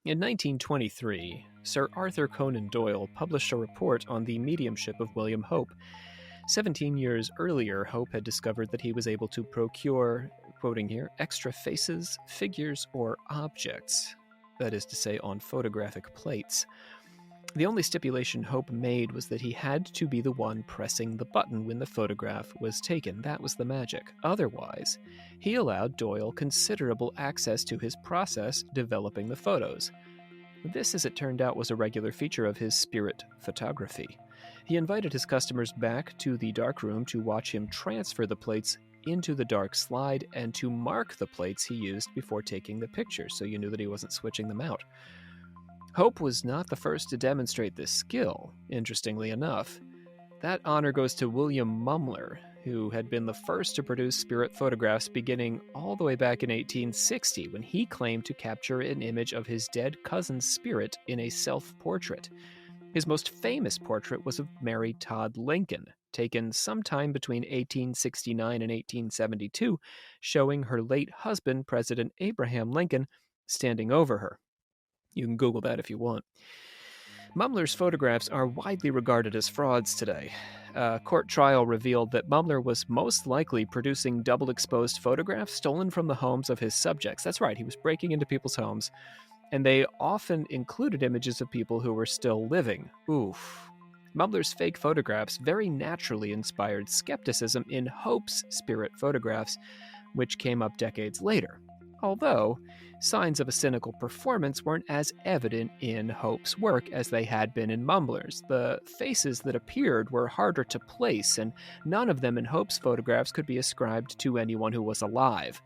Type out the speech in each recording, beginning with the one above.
In 1923, Sir Arthur Conan Doyle published a report on the mediumship of William Hope. 17 years earlier, Hope had discovered that he was able to procure, quoting here, extra faces, figures, or objects, that is to say, on photographic plates. The only stipulation Hope made was that he had to be the one pressing the button when the photograph was taken. That was the magic. Otherwise, he allowed Doyle considerable access to his process developing the photos. This, as it turned out, was a regular feature of his spirit photography. He invited his customers back to the darkroom to watch him transfer the plates into the dark slide and to mark the plates he used before taking the pictures, so you knew that he wasn't switching them out. Hope was not the first to demonstrate this skill, interestingly enough. That honor goes to William Mumler, who had been the first to produce spirit photographs beginning all the way back in 1860, when he claimed to capture an image of his dead cousin's spirit in a self-portrait. His most famous portrait was of Mary Todd Lincoln, taken sometime between 1869 and 1872, showing her late husband, President Abraham Lincoln, standing over her. You can Google that if you want. Mumler's photographs are widely regarded as frauds today. A court trial revealed that Mumler was most likely producing double-exposed photographs stolen from the homes of his subjects. That's right, he was breaking into people's homes, and they often included images of people who were still living. Oof. Mumler's fake photographs very naturally inspired skepticism in Hope's spirit photographs, which came up decades later. Although, signs of a cynical performance weren't as evident in Hope's work as they had been in Mumler's. The faces that appeared were harder to place, and none of them in Hope's photographs could be ascribed to anyone who was alive.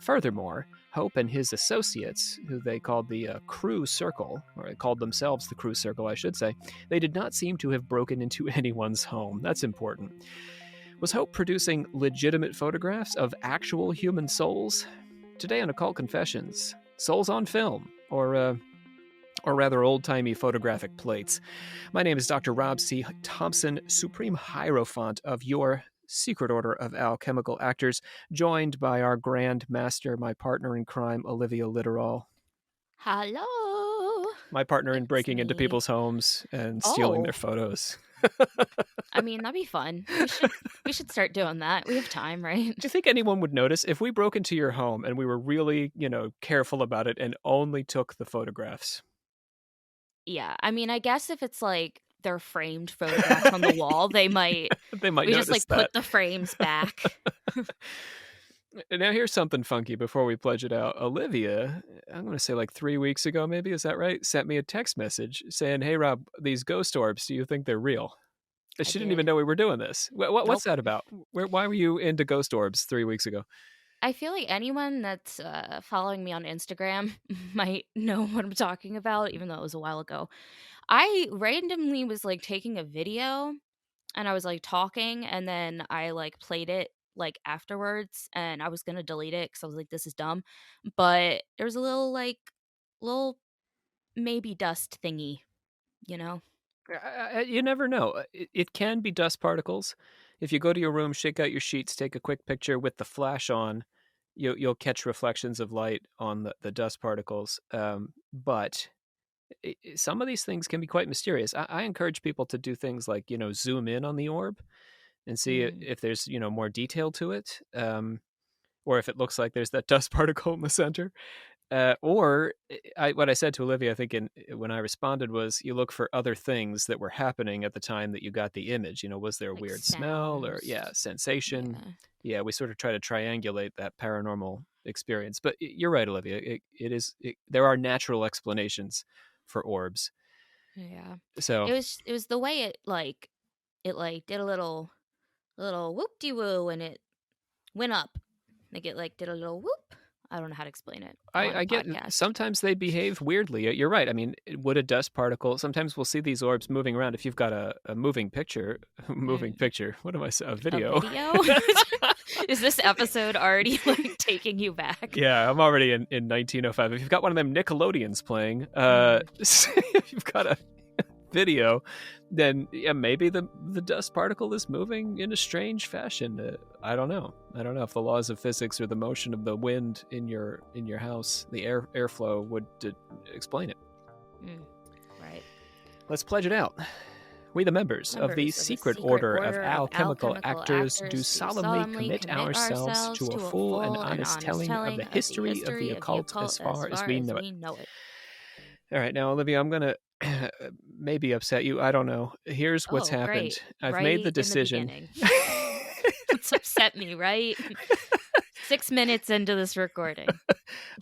Furthermore, Hope and his associates, who they called the Crewe Circle, or they called themselves the Crewe Circle, I should say, they did not seem to have broken into anyone's home. That's important. Was Hope producing legitimate photographs of actual human souls? Today on Occult Confessions, souls on film, or rather old-timey photographic plates. My name is Dr. Rob C. Thompson, Supreme Hierophant of your Secret Order of Alchemical Actors, joined by our Grand Master, my partner in crime, Olivia Litterall. Hello. My partner in breaking into people's homes and stealing their photos. I mean, that'd be fun. We should start doing that. We have time, right? Do you think anyone would notice if we broke into your home and we were really, careful about it and only took the photographs? Yeah. I mean, I guess if it's like they're framed photographs on the wall, they might we just like that. put the frames back. Now here's something funky before we pledge it out. Olivia, I'm going to say like 3 weeks ago, maybe, is that right? Sent me a text message saying, "Hey Rob, these ghost orbs, do you think they're real?" She didn't even know we were doing this. What's that about? Why were you into ghost orbs 3 weeks ago? I feel like anyone that's following me on Instagram might know what I'm talking about, even though it was a while ago. I randomly was like taking a video and I was like talking, and then I like played it like afterwards, and I was gonna delete it because I was like, this is dumb. But there was a little maybe dust thingy, you know? You never know. It can be dust particles. If you go to your room, shake out your sheets, take a quick picture with the flash on, you'll catch reflections of light on the dust particles. But some of these things can be quite mysterious. I encourage people to do things like, zoom in on the orb and see if there's, more detail to it, or if it looks like there's that dust particle in the center. Or what I said to Olivia, I think when I responded, was you look for other things that were happening at the time that you got the image. Was there a Like weird sounds. smell or sensation? Yeah, we sort of try to triangulate that paranormal experience. But you're right, Olivia. There are natural explanations for orbs. Yeah. So it was the way it did a little whoop-de-woo and it went up. Like it did a little whoop. I don't know how to explain it. I get sometimes they behave weirdly. You're right. I mean, would a dust particle, sometimes we'll see these orbs moving around. If you've got a moving picture, what am I saying? A video? Is this episode already like taking you back? Yeah, I'm already in 1905. If you've got one of them Nickelodeons playing, if you've got a video, then yeah, maybe the dust particle is moving in a strange fashion. I don't know if the laws of physics or the motion of the wind in your house, the airflow would explain it. Right. Let's pledge it out. We, the members of the Secret Order of Alchemical Actors, do solemnly commit ourselves to a full and honest telling of the history of the occult as far as we know it. All right, now, Olivia, I'm going to maybe upset you. I don't know. Here's what's happened. I've made the decision. It's upset me, right? 6 minutes into this recording.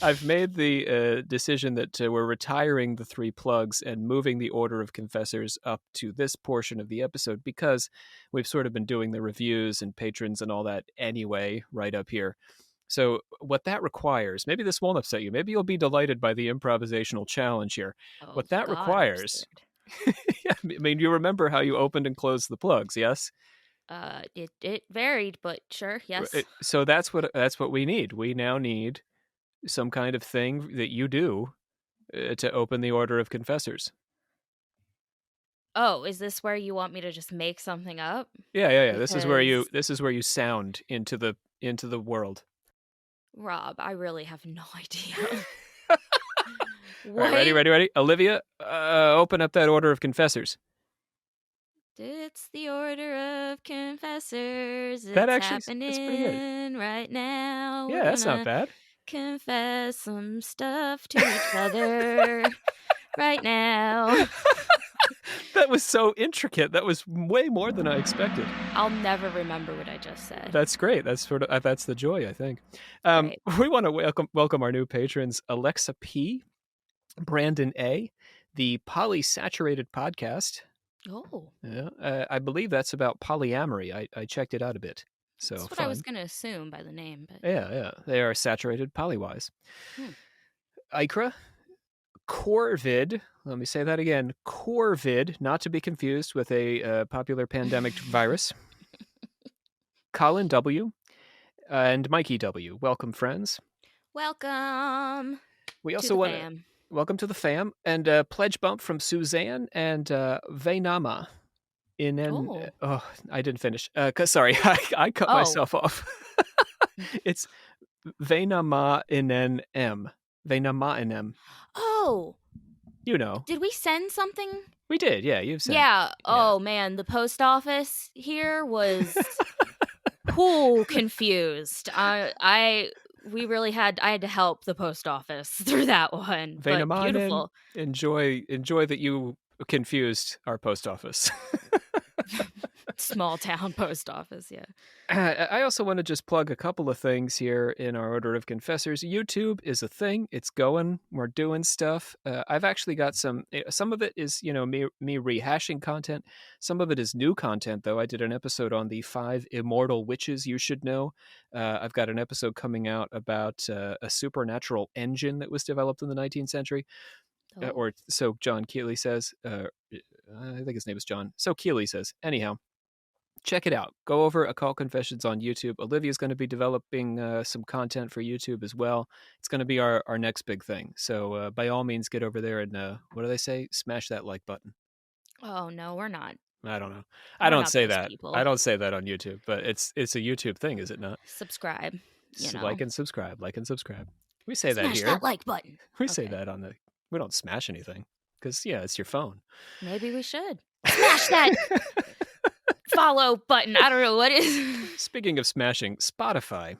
I've made the decision that we're retiring the 3 plugs and moving the order of confessors up to this portion of the episode because we've sort of been doing the reviews and patrons and all that anyway right up here. So what that requires, maybe this won't upset you. Maybe you'll be delighted by the improvisational challenge here. What that requires... I mean, you remember how you opened and closed the plugs, yes? It varied, but sure, yes. So that's what we need. We now need some kind of thing that you do to open the order of confessors. Oh, is this where you want me to just make something up? Yeah. Because... This is where you sound into the world. Rob, I really have no idea. All right, ready? Olivia, open up that order of confessors. It's the order of confessors. It's that's happening pretty good. Right now. Yeah, that's not bad. Confess some stuff to each other right now. That was so intricate. That was way more than I expected. I'll never remember what I just said. That's great. That's that's the joy, I think. We want to welcome our new patrons: Alexa P, Brandon A, the Polysaturated Podcast. Oh. Yeah, I believe that's about polyamory. I checked it out a bit. So that's what I was going to assume by the name. But... Yeah. They are saturated polywise. Ikra, Corvid, let me say that again, Corvid, not to be confused with a popular pandemic virus. Colin W. and Mikey W. Welcome, friends. Welcome. We also want to... Welcome to the fam. And pledge bump from Suzanne and Vainama. I didn't finish. Sorry, I cut myself off. It's Vainama inen M. Vainama inem. Oh. You know. Did we send something? We did, yeah. You've sent. Yeah. Oh, man. The post office here was confused. I had to help the post office through that one. But beautiful. Enjoy that you confused our post office. Small town post office, yeah. I also want to just plug a couple of things here in our order of confessors. YouTube is a thing. It's going. We're doing stuff. I've actually got some of it is, me rehashing content. Some of it is new content, though. I did an episode on the 5 immortal witches you should know. I've got an episode coming out about a supernatural engine that was developed in the 19th century. Or so John Keeley says. I think his name is John. So Keeley says. Anyhow. Check it out. Go over Occult Confessions on YouTube. Olivia's going to be developing some content for YouTube as well. It's going to be our next big thing. So by all means, get over there and what do they say? Smash that like button. Oh, no, we're not. I don't know. I don't say that. People. I don't say that on YouTube, but it's a YouTube thing, is it not? Subscribe. Like and subscribe. Like and subscribe. We say that here. Smash that like button. We say that on the... We don't smash anything because, it's your phone. Maybe we should. Smash that... follow button. I don't know what is. Speaking of smashing, Spotify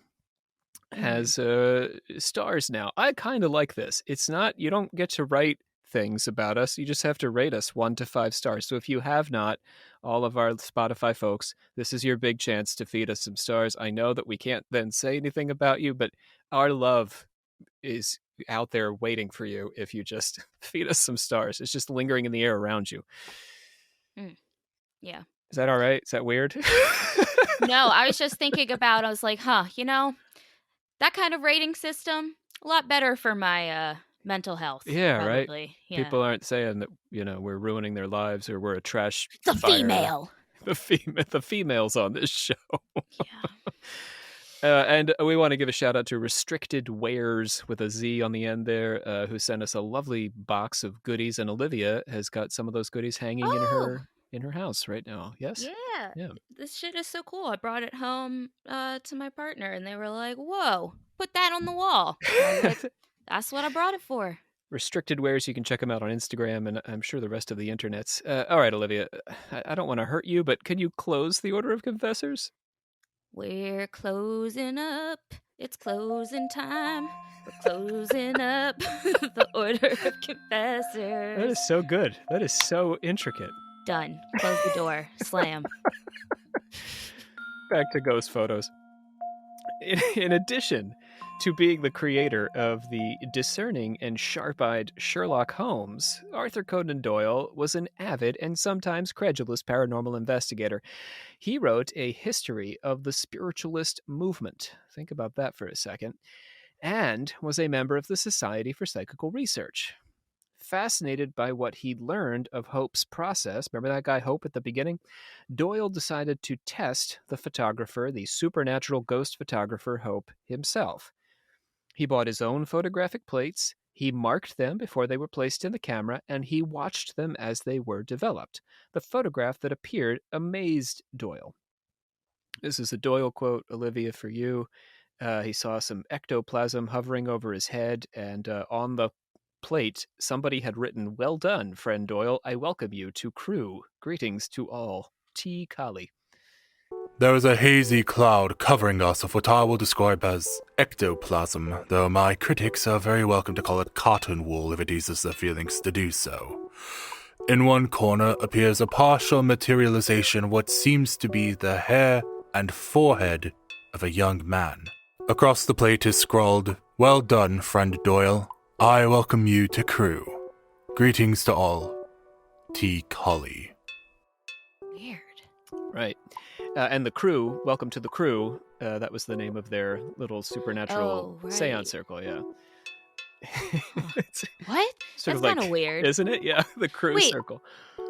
has stars now. I kind of like this. It's not, you don't get to write things about us. You just have to rate us 1 to 5 stars. So if you have not, all of our Spotify folks, this is your big chance to feed us some stars. I know that we can't then say anything about you, but our love is out there waiting for you if you just feed us some stars. It's just lingering in the air around you. Yeah. Is that all right? Is that weird? No, I was just thinking about, I was like, that kind of rating system, a lot better for my mental health. Yeah, probably. Right? Yeah. People aren't saying that, we're ruining their lives or we're a trash The fire. female. The females on this show. Yeah. And we want to give a shout out to Restricted Wares with a Z on the end there, who sent us a lovely box of goodies, and Olivia has got some of those goodies hanging Oh, in her house right now. Yes, yeah. yeah. This shit is so cool. I brought it home to my partner, and they were like, "Whoa, put that on the wall." And I was like, "That's what I brought it for." Restricted Wares, you can check them out on Instagram, and I'm sure the rest of the internet's. All right, Olivia, I don't want to hurt you, but can you close the Order of Confessors? We're closing up. It's closing time. We're closing up the order of That confessors. is so good. That is so intricate. Done. Close the door. Slam. Back to ghost photos. In addition to being the creator of the discerning and sharp-eyed Sherlock Holmes, Arthur Conan Doyle was an avid and sometimes credulous paranormal investigator. He wrote a history of the spiritualist movement. Think about that for a second. And was a member of the Society for Psychical Research. Fascinated by what he learned of Hope's process, remember that guy Hope at the beginning? Doyle decided to test the photographer, the supernatural ghost photographer Hope himself. He bought his own photographic plates, he marked them before they were placed in the camera, and he watched them as they were developed. The photograph that appeared amazed Doyle. This is a Doyle quote, Olivia, for you. He saw some ectoplasm hovering over his head, and on the plate, somebody had written, "Well done, friend Doyle. I welcome you to Crewe. Greetings to all. T. Kali." There is a hazy cloud covering us of what I will describe as ectoplasm, though my critics are very welcome to call it cotton wool if it eases their feelings to do so. In one corner appears a partial materialization of what seems to be the hair and forehead of a young man. Across the plate is scrawled, "Well done, friend Doyle. I welcome you to Crewe. Greetings to all. T. Kali." Weird. Right. And the Crewe, welcome to the Crewe. That was the name of their little supernatural seance circle, yeah. It's What? sort That's of like, kind of weird. isn't it? Yeah, the Crewe Wait. circle.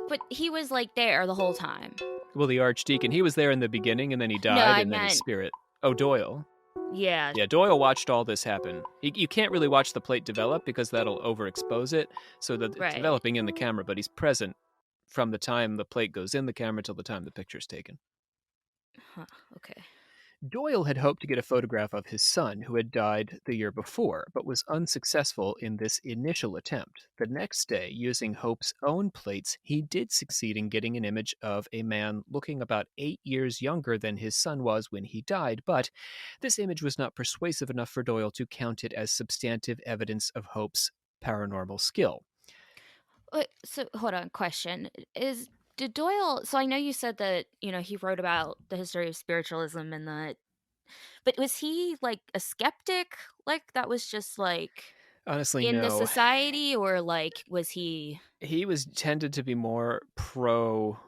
But he was like there the whole time. Well, the Archdeacon, he was there in the beginning, and then he died, I and then his meant- spirit. Oh, Doyle. Yeah. Yeah, Doyle watched all this happen. You can't really watch the plate develop because that'll overexpose it, so that it's Right. developing in the camera, but he's present from the time the plate goes in the camera till the time the picture's taken. Huh. Okay. Doyle had hoped to get a photograph of his son, who had died the year before, but was unsuccessful in this initial attempt. The next day, using Hope's own plates, he did succeed in getting an image of a man looking about 8 years younger than his son was when he died, but this image was not persuasive enough for Doyle to count it as substantive evidence of Hope's paranormal skill. So hold on. Question did Doyle? So I know you said that he wrote about the history of spiritualism and that, but was he like a skeptic? Like that was just like Honestly, in the no. society, or like was he? He was tended to be more pro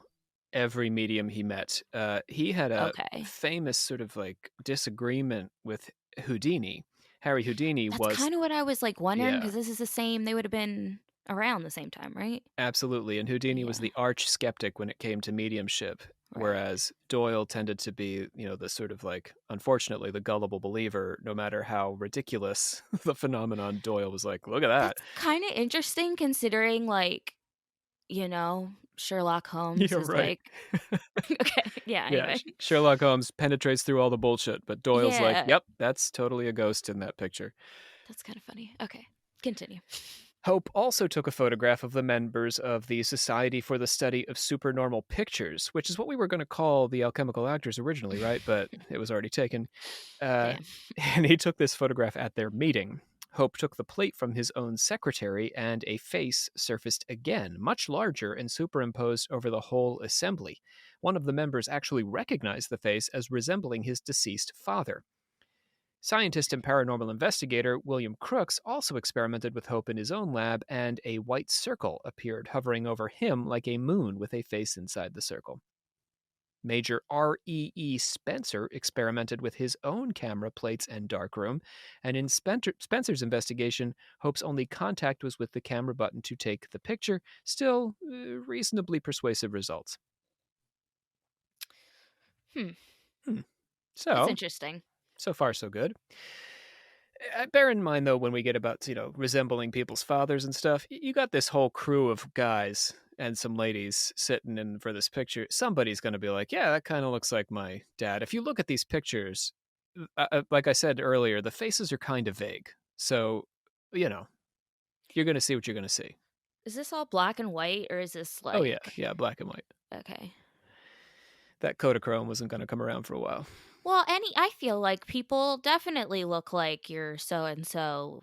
every medium he met. He had a Okay. famous sort of like disagreement with Houdini. Harry Houdini That's was kind of what I was like wondering, Yeah. because this is the same. They would have been around the same time, right? Absolutely, and Houdini was Yeah. the arch skeptic when it came to mediumship, Right. whereas Doyle tended to be, the sort of like, unfortunately, the gullible believer. No matter how ridiculous the phenomenon, Doyle was like, "Look at that." That's kind of interesting, considering like Sherlock Holmes You're is right. like okay. Yeah. Yeah, Anyway. Sherlock Holmes penetrates through all the bullshit, but Doyle's like, Yeah. "Yep, that's totally a ghost in that picture." That's kind of funny. Okay. Continue. Hope also took a photograph of the members of the Society for the Study of Supernormal Pictures, which is what we were going to call the alchemical actors originally, right? But it was already taken. Damn. And he took this photograph at their meeting. Hope took the plate from his own secretary, and a face surfaced again, much larger and superimposed over the whole assembly. One of the members actually recognized the face as resembling his deceased father. Scientist and paranormal investigator William Crookes also experimented with Hope in his own lab, and a white circle appeared hovering over him like a moon with a face inside the circle. Major R.E.E. Spencer experimented with his own camera plates and darkroom, and in Spencer's investigation, Hope's only contact was with the camera button to take the picture, still reasonably persuasive results. That's So, interesting. So far, so good. Bear in mind, though, when we get about, resembling people's fathers and stuff, you got this whole crew of guys and some ladies sitting in for this picture. Somebody's going to be like, yeah, that kind of looks like my dad. If you look at these pictures, like I said earlier, the faces are kind of vague. So, you're going to see what you're going to see. Is this all black and white, or is this like... Oh, yeah, black and white. Okay. That Kodachrome wasn't going to come around for a while. Well, I feel like people definitely look like you're so-and-so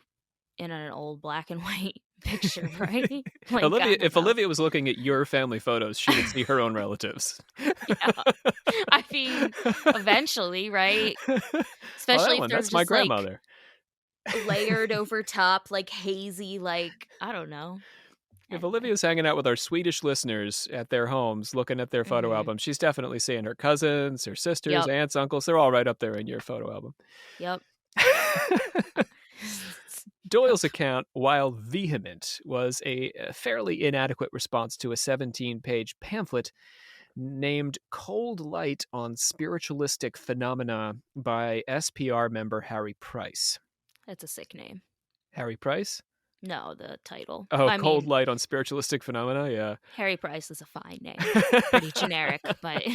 in an old black and white picture, right? Like, if Olivia was looking at your family photos, she would see her own relatives. Yeah. I mean, eventually, right? Especially if they're that's just my grandmother. Like, layered over top, like hazy, like, I don't know. If Olivia's hanging out with our Swedish listeners at their homes, looking at their photo album, she's definitely seeing her cousins, her sisters, aunts, uncles. They're all right up there in your photo album. Yep. Doyle's account, while vehement, was a fairly inadequate response to a 17-page pamphlet named Cold Light on Spiritualistic Phenomena by SPR member Harry Price. That's a sick name. Harry Price? No, the title. Oh, Cold Light on Spiritualistic Phenomena, yeah. Harry Price is a fine name. Pretty generic, but...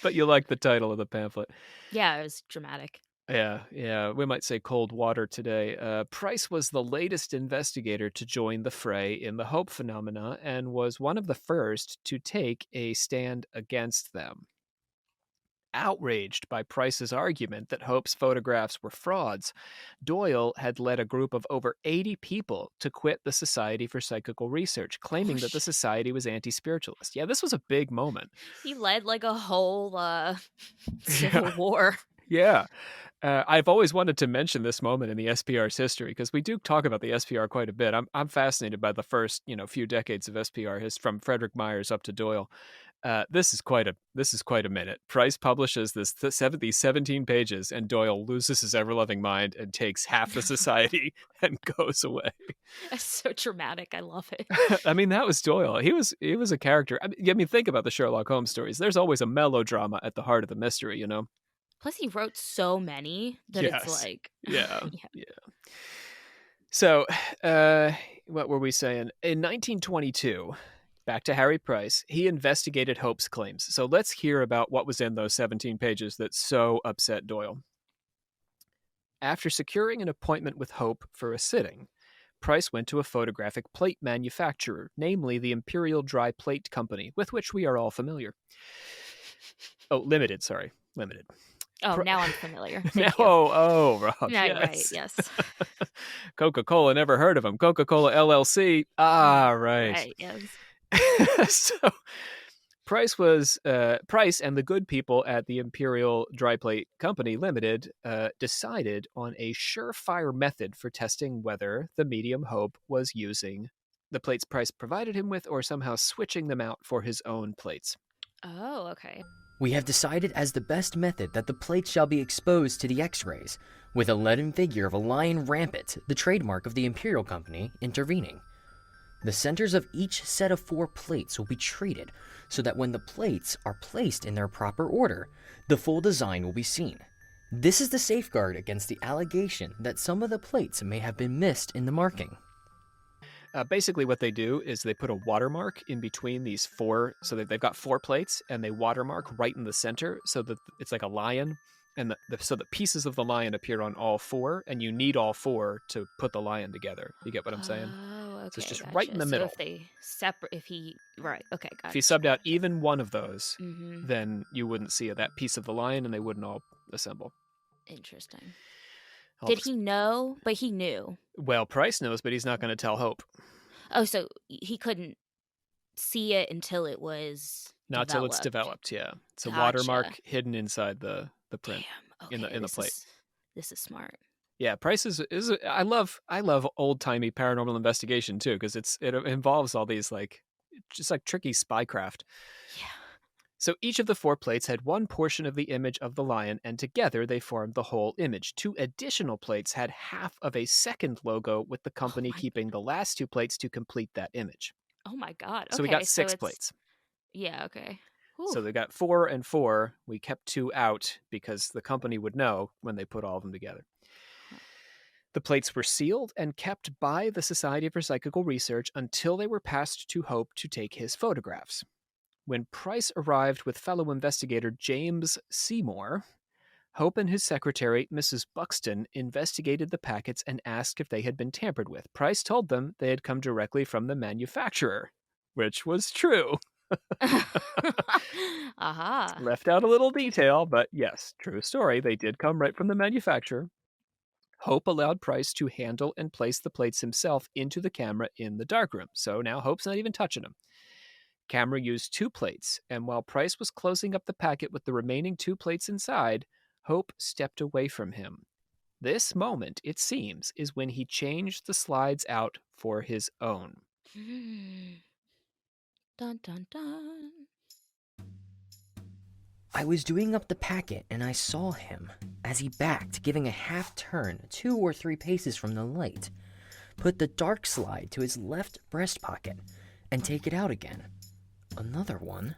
But you like the title of the pamphlet. Yeah, it was dramatic. Yeah. We might say cold water today. Price was the latest investigator to join the fray in the Hope phenomena and was one of the first to take a stand against them. Outraged by Price's argument that Hope's photographs were frauds, Doyle had led a group of over 80 people to quit the Society for Psychical Research, claiming that the society was anti-spiritualist. Yeah, this was a big moment. He led like a whole civil war. Yeah. I've always wanted to mention this moment in the SPR's history because we do talk about the SPR quite a bit. I'm fascinated by the first, few decades of SPR history, from Frederick Myers up to Doyle. This is quite a minute. Price publishes these 17 pages, and Doyle loses his ever-loving mind and takes half the society and goes away. That's so dramatic. I love it. I mean, that was Doyle. He was a character. I mean, think about the Sherlock Holmes stories. There's always a melodrama at the heart of the mystery, Plus, he wrote so many that it's like... Yeah. So, what were we saying? In 1922, back to Harry Price, he investigated Hope's claims. So let's hear about what was in those 17 pages that so upset Doyle. After securing an appointment with Hope for a sitting, Price went to a photographic plate manufacturer, namely the Imperial Dry Plate Company, with which we are all familiar. Limited. Oh, now I'm familiar. Rob. No, yes. right, yes. Coca-Cola, never heard of them. Coca-Cola LLC. Right. Right, yes. So Price and the good people at the Imperial Dry Plate Company Limited decided on a surefire method for testing whether the medium Hope was using the plates Price provided him with or somehow switching them out for his own plates. Oh, okay. We have decided as the best method that the plates shall be exposed to the X-rays, with a leaden figure of a lion rampant, the trademark of the Imperial Company, intervening. The centers of each set of 4 plates will be treated so that when the plates are placed in their proper order, the full design will be seen. This is the safeguard against the allegation that some of the plates may have been missed in the marking. Basically what they do is they put a watermark in between these 4, so that they've got 4 plates, and they watermark right in the center so that it's like a lion, and so the pieces of the lion appear on all 4, and you need all 4 to put the lion together. You get what I'm saying? Oh, okay. So it's just right in the middle. So okay, gotcha. If he subbed out even one of those, then you wouldn't see that piece of the lion, and they wouldn't all assemble. Interesting. Did he know? But he knew. Well, Price knows, but he's not going to tell Hope. Oh, so he couldn't see it until it was not developed. Till it's developed. Yeah, it's a watermark hidden inside the print. Damn. Okay, in the plate. This is smart. Yeah, Price is I love old timey paranormal investigation too, because it involves all these just tricky spycraft. Yeah. So each of the 4 plates had one portion of the image of the lion, and together they formed the whole image. 2 additional plates had half of a second logo, with the company keeping the last 2 plates to complete that image. Oh my god. Okay, so we got 6 plates. Yeah, okay. So Whew. they got 4 and 4. We kept 2 out because the company would know when they put all of them together. The plates were sealed and kept by the Society for Psychical Research until they were passed to Hope to take his photographs. When Price arrived with fellow investigator James Seymour, Hope and his secretary, Mrs. Buxton, investigated the packets and asked if they had been tampered with. Price told them they had come directly from the manufacturer, which was true. Aha. Left out a little detail, but yes, true story. They did come right from the manufacturer. Hope allowed Price to handle and place the plates himself into the camera in the darkroom. So now Hope's not even touching them. Camera used 2 plates, and while Price was closing up the packet with the remaining 2 plates inside, Hope stepped away from him. This moment, it seems, is when he changed the slides out for his own. Dun dun dun. I was doing up the packet and I saw him, as he backed, giving a half turn 2 or 3 paces from the light, put the dark slide to his left breast pocket, and take it out again. Another one,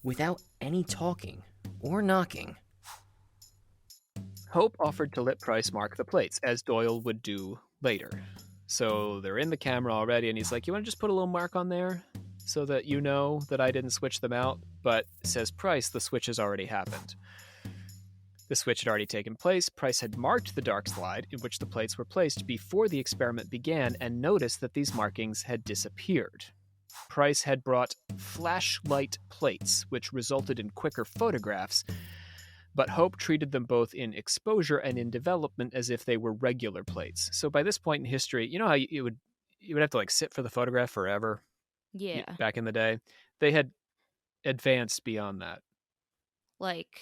without any talking or knocking. Hope offered to let Price mark the plates, as Doyle would do later. So they're in the camera already, and he's like, you want to just put a little mark on there so that you know that I didn't switch them out? But, says Price, the switch has already happened. The switch had already taken place. Price had marked the dark slide in which the plates were placed before the experiment began and noticed that these markings had disappeared. Price had brought flashlight plates, which resulted in quicker photographs, but Hope treated them both in exposure and in development as if they were regular plates. So by this point in history, you know how you would have to like sit for the photograph forever? Yeah. Back in the day, they had advanced beyond that. Like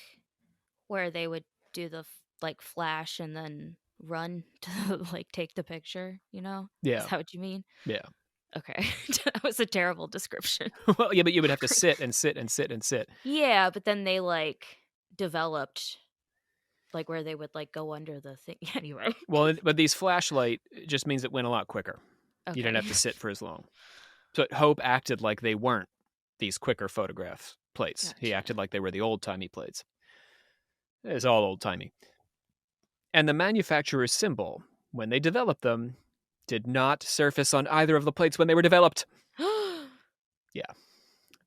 where they would do the like flash and then run to like take the picture, you know? Yeah. Is that what you mean? Yeah. Okay. That was a terrible description. Well, yeah, but you would have to sit and sit and sit and sit. Yeah, but then they like developed like where they would like go under the thing anyway. Well, but these flashlight just means it went a lot quicker. Okay. You didn't have to sit for as long. So Hope acted like they weren't these quicker photograph plates. He Gotcha. acted like they were the old-timey plates. It's all old-timey. And the manufacturer's symbol, when they developed them, did not surface on either of the plates when they were developed. Yeah.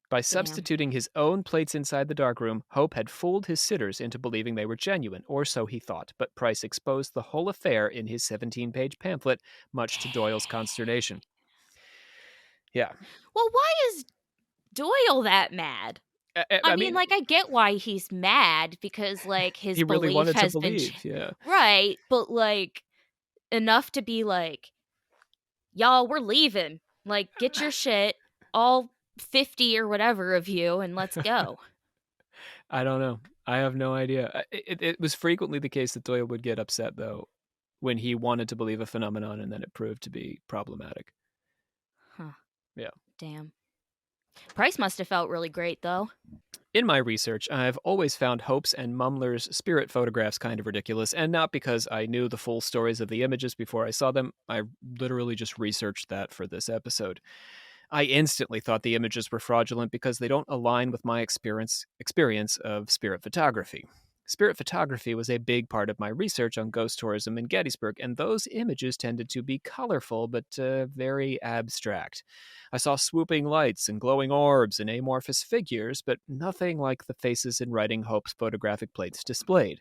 By substituting his own plates inside the darkroom, Hope had fooled his sitters into believing they were genuine, or so he thought, but Price exposed the whole affair in his 17-page pamphlet, much to Doyle's consternation. Yeah. Well, why is Doyle that mad? I mean, like, I get why he's mad because, like, his he really belief wanted has to been believe, yeah. right, but like enough to be like, y'all, we're leaving. Like, get your shit, all 50 or whatever of you, and let's go. I don't know. I have no idea. It was frequently the case that Doyle would get upset, though, when he wanted to believe a phenomenon and then it proved to be problematic. Huh. Yeah. Damn. Price must have felt really great, though. In my research, I've always found Hope's and Mumler's spirit photographs kind of ridiculous, and not because I knew the full stories of the images before I saw them. I literally just researched that for this episode. I instantly thought the images were fraudulent because they don't align with my experience of spirit photography. Spirit photography was a big part of my research on ghost tourism in Gettysburg, and those images tended to be colorful but very abstract. I saw swooping lights and glowing orbs and amorphous figures, but nothing like the faces and writing Hope's photographic plates displayed.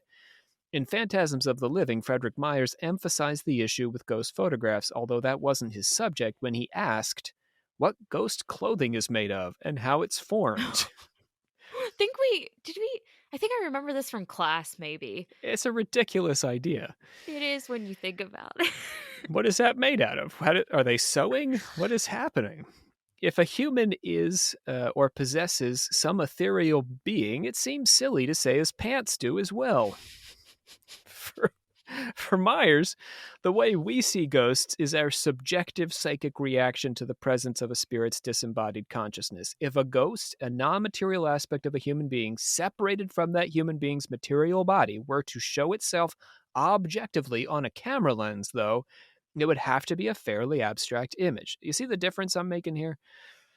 In Phantasms of the Living, Frederick Myers emphasized the issue with ghost photographs, although that wasn't his subject, when he asked what ghost clothing is made of and how it's formed. I think I remember this from class, maybe. It's a ridiculous idea. It is when you think about it. What is that made out of? Are they sewing? What is happening? If a human is or possesses some ethereal being, it seems silly to say his pants do as well. For Myers, the way we see ghosts is our subjective psychic reaction to the presence of a spirit's disembodied consciousness. If a ghost, a non-material aspect of a human being separated from that human being's material body, were to show itself objectively on a camera lens, though, it would have to be a fairly abstract image. You see the difference I'm making here?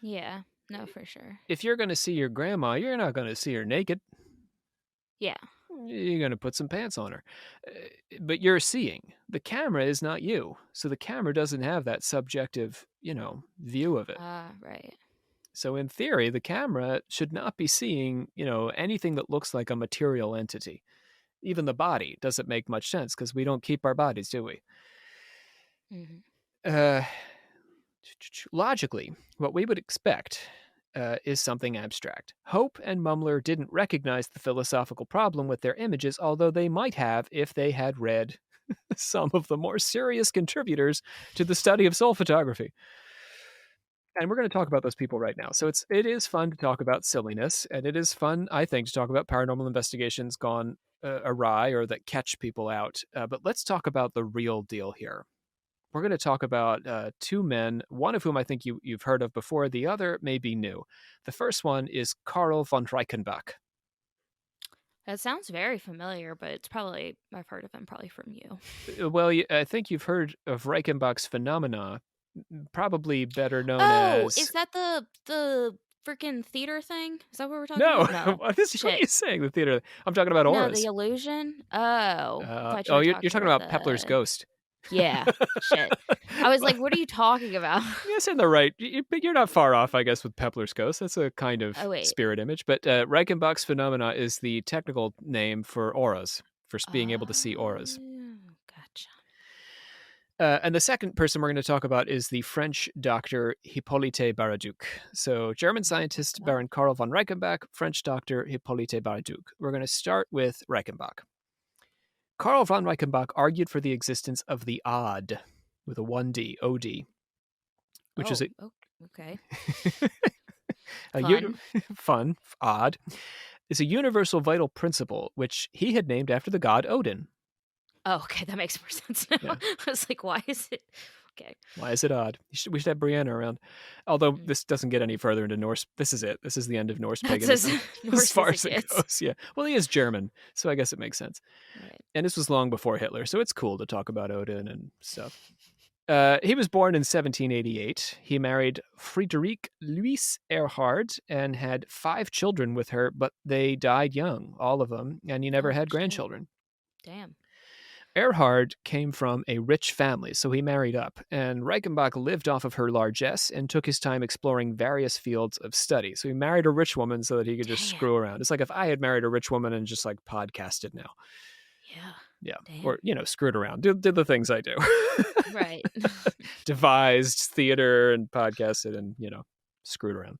Yeah. No, for sure. if you're going to see your grandma, you're not going to see her naked. Yeah. You're going to put some pants on her. But you're seeing. The camera is not you. So the camera doesn't have that subjective, view of it. Right. So in theory, the camera should not be seeing, anything that looks like a material entity. Even the body doesn't make much sense because we don't keep our bodies, do we? Mm-hmm. Logically, what we would expect is something abstract. Hope and Mumler didn't recognize the philosophical problem with their images, although they might have if they had read some of the more serious contributors to the study of soul photography. And we're going to talk about those people right now. So it is fun to talk about silliness, and it is fun, I think, to talk about paranormal investigations gone awry or that catch people out. But let's talk about the real deal here. We're going to talk about two men, one of whom I think you've heard of before. The other may be new. The first one is Karl von Reichenbach. That sounds very familiar, but I've heard of him probably from you. Well, I think you've heard of Reichenbach's phenomena, probably better known as... is that the freaking theater thing? Is that what we're talking No, about? No. What are you saying? The theater? I'm talking about auras. No, the illusion? Oh. You're talking about Pepler's ghost. Yeah, shit. I was like, what are you talking about? Yes, in the right. You're not far off, I guess, with Pepler's ghost. That's a kind of spirit image. But Reichenbach's phenomena is the technical name for auras, for being able to see auras. Gotcha. And the second person we're going to talk about is the French doctor Hippolyte Baraduc. So German scientist Baron Karl von Reichenbach, French doctor Hippolyte Baraduc. We're going to start with Reichenbach. Karl von Reichenbach argued for the existence of the odd, with a 1D, OD, which is a... Okay. Fun, odd. Is a universal vital principle, which he had named after the god Odin. Oh, okay, that makes more sense now. Yeah. I was like, why is it... Okay. Why is it odd? We should have Brianna around. Although this doesn't get any further into Norse. This is it. This is the end of Norse paganism. As far as it goes. Yeah. Well, he is German, so I guess it makes sense. Right. And this was long before Hitler, so it's cool to talk about Odin and stuff. He was born in 1788. He married Friederike Louise Erhard and had 5 children with her, but they died young, all of them, and he never had grandchildren. Damn. Erhard came from a rich family, so he married up, and Reichenbach lived off of her largesse and took his time exploring various fields of study. So he married a rich woman so that he could just screw around. It's like if I had married a rich woman and just like podcasted now. Yeah. Damn. Or, screwed around. Did the things I do. Right. Devised theater and podcasted and, screwed around.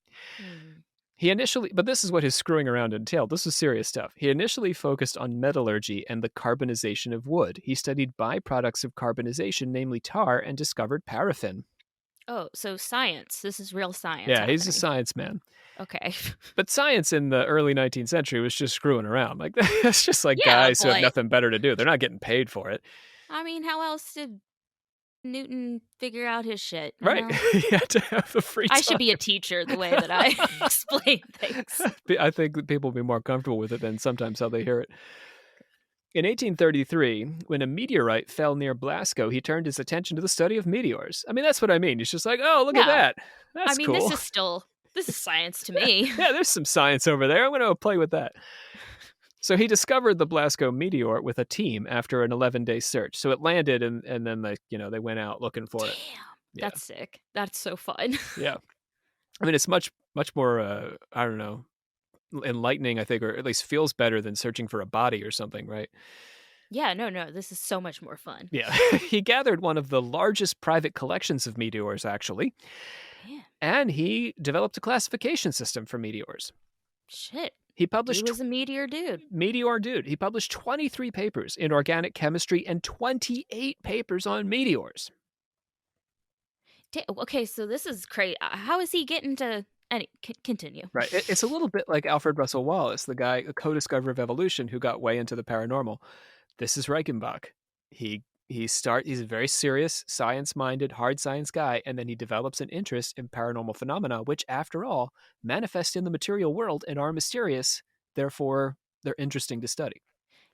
But this is what his screwing around entailed. This is serious stuff. He initially focused on metallurgy and the carbonization of wood. He studied byproducts of carbonization, namely tar, and discovered paraffin. Oh, so science. This is real science. Yeah, he's a science man. Okay. But science in the early 19th century was just screwing around. Like, that's just like guys who have nothing better to do. They're not getting paid for it. I mean, how else did Newton figure out his shit? Right. He had to have the free time. I should be a teacher the way that I explain things. I think that people will be more comfortable with it than sometimes how they hear it. In 1833, when a meteorite fell near Glasgow, he turned his attention to the study of meteors. I mean, that's what I mean. He's just like, oh, look at that. That's cool. This is science to me. Yeah, there's some science over there. I'm going to play with that. So he discovered the Glasgow meteor with a team after an 11-day search. So it landed, and then they went out looking for it. Damn, that's sick. That's so fun. Yeah, I mean, it's much more I don't know, enlightening, I think, or at least feels better than searching for a body or something, right? Yeah, no, this is so much more fun. Yeah, he gathered one of the largest private collections of meteors, actually. Damn. And he developed a classification system for meteors. Shit. He was a meteor dude. Meteor dude. He published 23 papers in organic chemistry and 28 papers on meteors. Okay, so this is crazy. How is he getting to... Continue. Right. It's a little bit like Alfred Russel Wallace, the guy, a co-discoverer of evolution who got way into the paranormal. This is Reichenbach. He's a very serious, science-minded, hard science guy, and then he develops an interest in paranormal phenomena, which, after all, manifest in the material world and are mysterious. Therefore, they're interesting to study.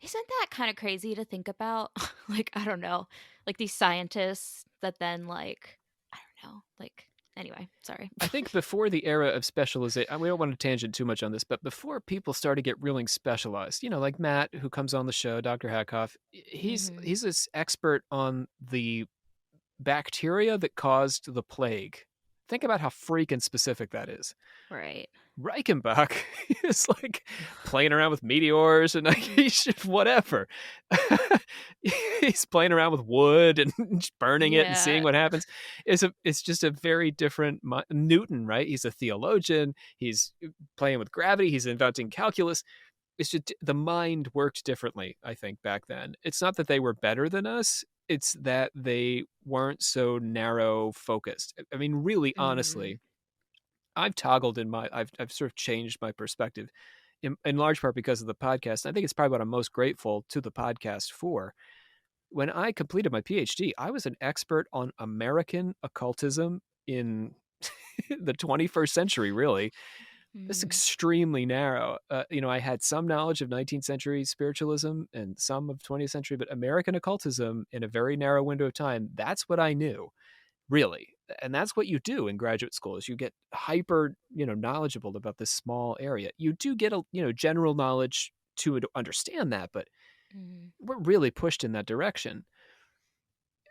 Isn't that kind of crazy to think about? Like, I don't know, like these scientists that then, like, I don't know, like Anyway, sorry. I think before the era of specialization, we don't want to tangent too much on this, but before people started to get really specialized, like Matt, who comes on the show, Dr. Hackhoff, he's this expert on the bacteria that caused the plague. Think about how freaking specific that is. Right. Reichenbach is like playing around with meteors and whatever. He's playing around with wood and burning it and seeing what happens. It's just a very different Newton, right? He's a theologian. He's playing with gravity. He's inventing calculus. It's just the mind worked differently, I think, back then. It's not that they were better than us. It's that they weren't so narrow focused. I mean, really, honestly, I've toggled I've sort of changed my perspective in large part because of the podcast. I think it's probably what I'm most grateful to the podcast for. When I completed my PhD, I was an expert on American occultism in the 21st century, really. It's extremely narrow. I had some knowledge of 19th century spiritualism and some of 20th century, but American occultism in a very narrow window of time, that's what I knew, really. And that's what you do in graduate school is you get hyper, knowledgeable about this small area. You do get general knowledge to understand that, but we're really pushed in that direction.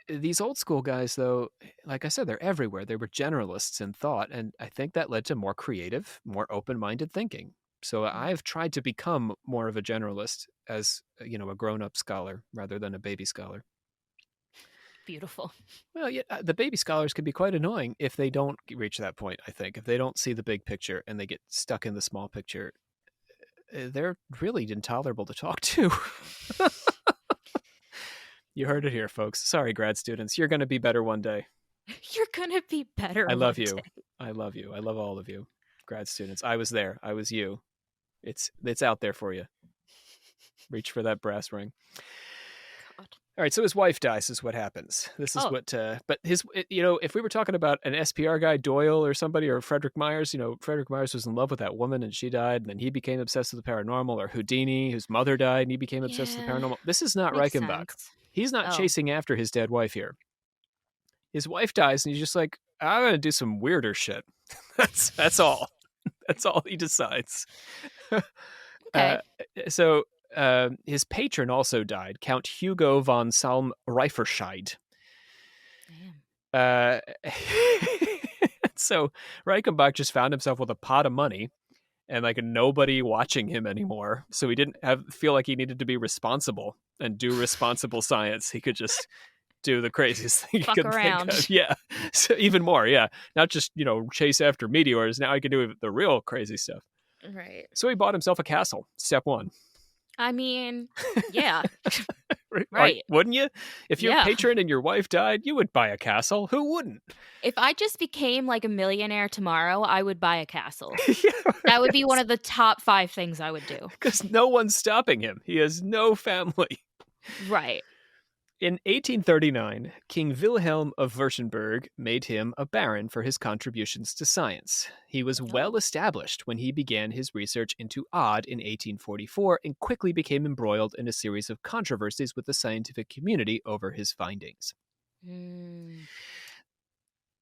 These old school guys, though, like I said, they're everywhere. They were generalists in thought, and I think that led to more creative, more open-minded thinking. So I've tried to become more of a generalist as, a grown-up scholar rather than a baby scholar. Beautiful. Well, yeah, the baby scholars can be quite annoying if they don't reach that point, I think. If they don't see the big picture and they get stuck in the small picture, they're really intolerable to talk to. You heard it here, folks. Sorry, grad students. You're going to be better one day. You're going to be better I love one you. day. I love you. I love all of you, grad students. I was there. I was you. It's out there for you. Reach for that brass ring. God. All right, so his wife dies is what happens. This is what, but if we were talking about an SPR guy, Doyle or somebody, or Frederick Myers, Frederick Myers was in love with that woman and she died, and then he became obsessed with the paranormal, or Houdini, whose mother died and he became obsessed with the paranormal. This is not Reichenbach. Sense. He's not chasing after his dead wife here. His wife dies and he's just like, I'm going to do some weirder shit. That's all. That's all he decides. Okay. So his patron also died, Count Hugo von Salm-Reiferscheid. So Reichenbach just found himself with a pot of money and like nobody watching him anymore. So he didn't feel like he needed to be responsible and do responsible science. He could just do the craziest thing Fuck he could around. think of. Yeah. So even more, yeah. Not just, chase after meteors. Now he can do the real crazy stuff. Right. So he bought himself a castle. Step one. I mean, yeah. Right. Wouldn't you? If your patron and your wife died, you would buy a castle. Who wouldn't? If I just became like a millionaire tomorrow, I would buy a castle. Yeah, right. That would be one of the top 5 things I would do. Because no one's stopping him. He has no family. Right. In 1839, King Wilhelm of Württemberg made him a baron for his contributions to science. He was well established when he began his research into odd in 1844 and quickly became embroiled in a series of controversies with the scientific community over his findings.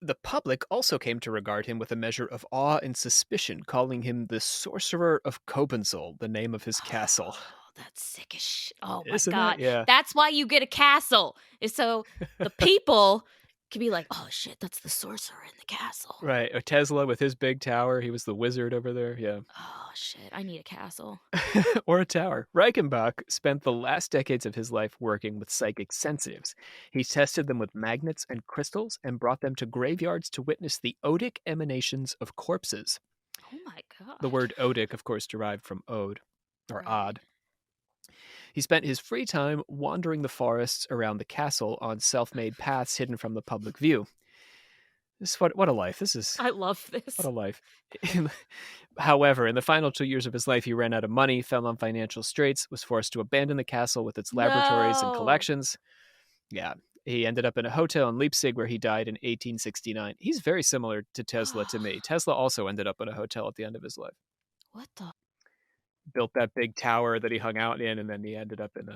The public also came to regard him with a measure of awe and suspicion, calling him the Sorcerer of Kobenzl, the name of his castle. That's sick as shit. Oh my Isn't God. it? Yeah. That's why you get a castle. Is so the people can be like, oh shit, that's the sorcerer in the castle. Right. Or Tesla with his big tower. He was the wizard over there. Yeah. Oh shit, I need a castle. Or a tower. Reichenbach spent the last decades of his life working with psychic sensitives. He tested them with magnets and crystals and brought them to graveyards to witness the odic emanations of corpses. Oh my God. The word odic, of course, derived from ode or odd. He spent his free time wandering the forests around the castle on self-made paths hidden from the public view. What a life. I love this. What a life. However, in the final 2 years of his life, he ran out of money, fell on financial straits, was forced to abandon the castle with its laboratories and collections. Yeah. He ended up in a hotel in Leipzig where he died in 1869. He's very similar to Tesla to me. Tesla also ended up in a hotel at the end of his life. What the? Built that big tower that he hung out in, and then he ended up in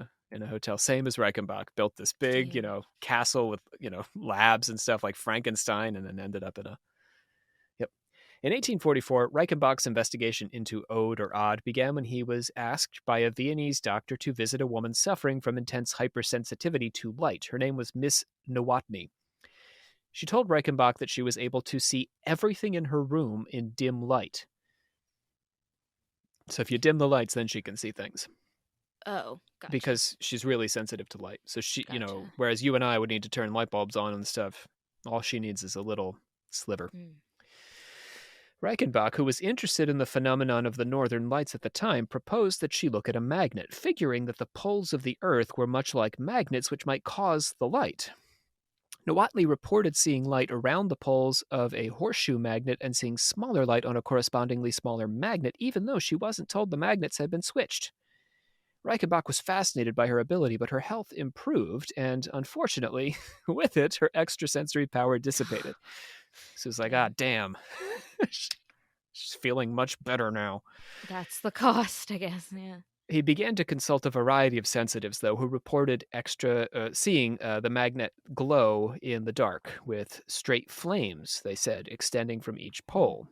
a hotel. Same as Reichenbach. Built this big, castle with, labs and stuff like Frankenstein, and then ended up In 1844, Reichenbach's investigation into Ode or Odd began when he was asked by a Viennese doctor to visit a woman suffering from intense hypersensitivity to light. Her name was Miss Nowotny. She told Reichenbach that she was able to see everything in her room in dim light. So if you dim the lights, then she can see things. Oh, gotcha. Because she's really sensitive to light. So she, Gotcha. whereas you and I would need to turn light bulbs on and stuff, all she needs is a little sliver. Reichenbach, who was interested in the phenomenon of the northern lights at the time, proposed that she look at a magnet, figuring that the poles of the Earth were much like magnets which might cause the light. Nowotny reported seeing light around the poles of a horseshoe magnet and seeing smaller light on a correspondingly smaller magnet, even though she wasn't told the magnets had been switched. Reichenbach was fascinated by her ability, but her health improved, and unfortunately, with it, her extrasensory power dissipated. So it was like, damn. She's feeling much better now. That's the cost, I guess, yeah. He began to consult a variety of sensitives, though, who reported seeing the magnet glow in the dark with straight flames, they said, extending from each pole.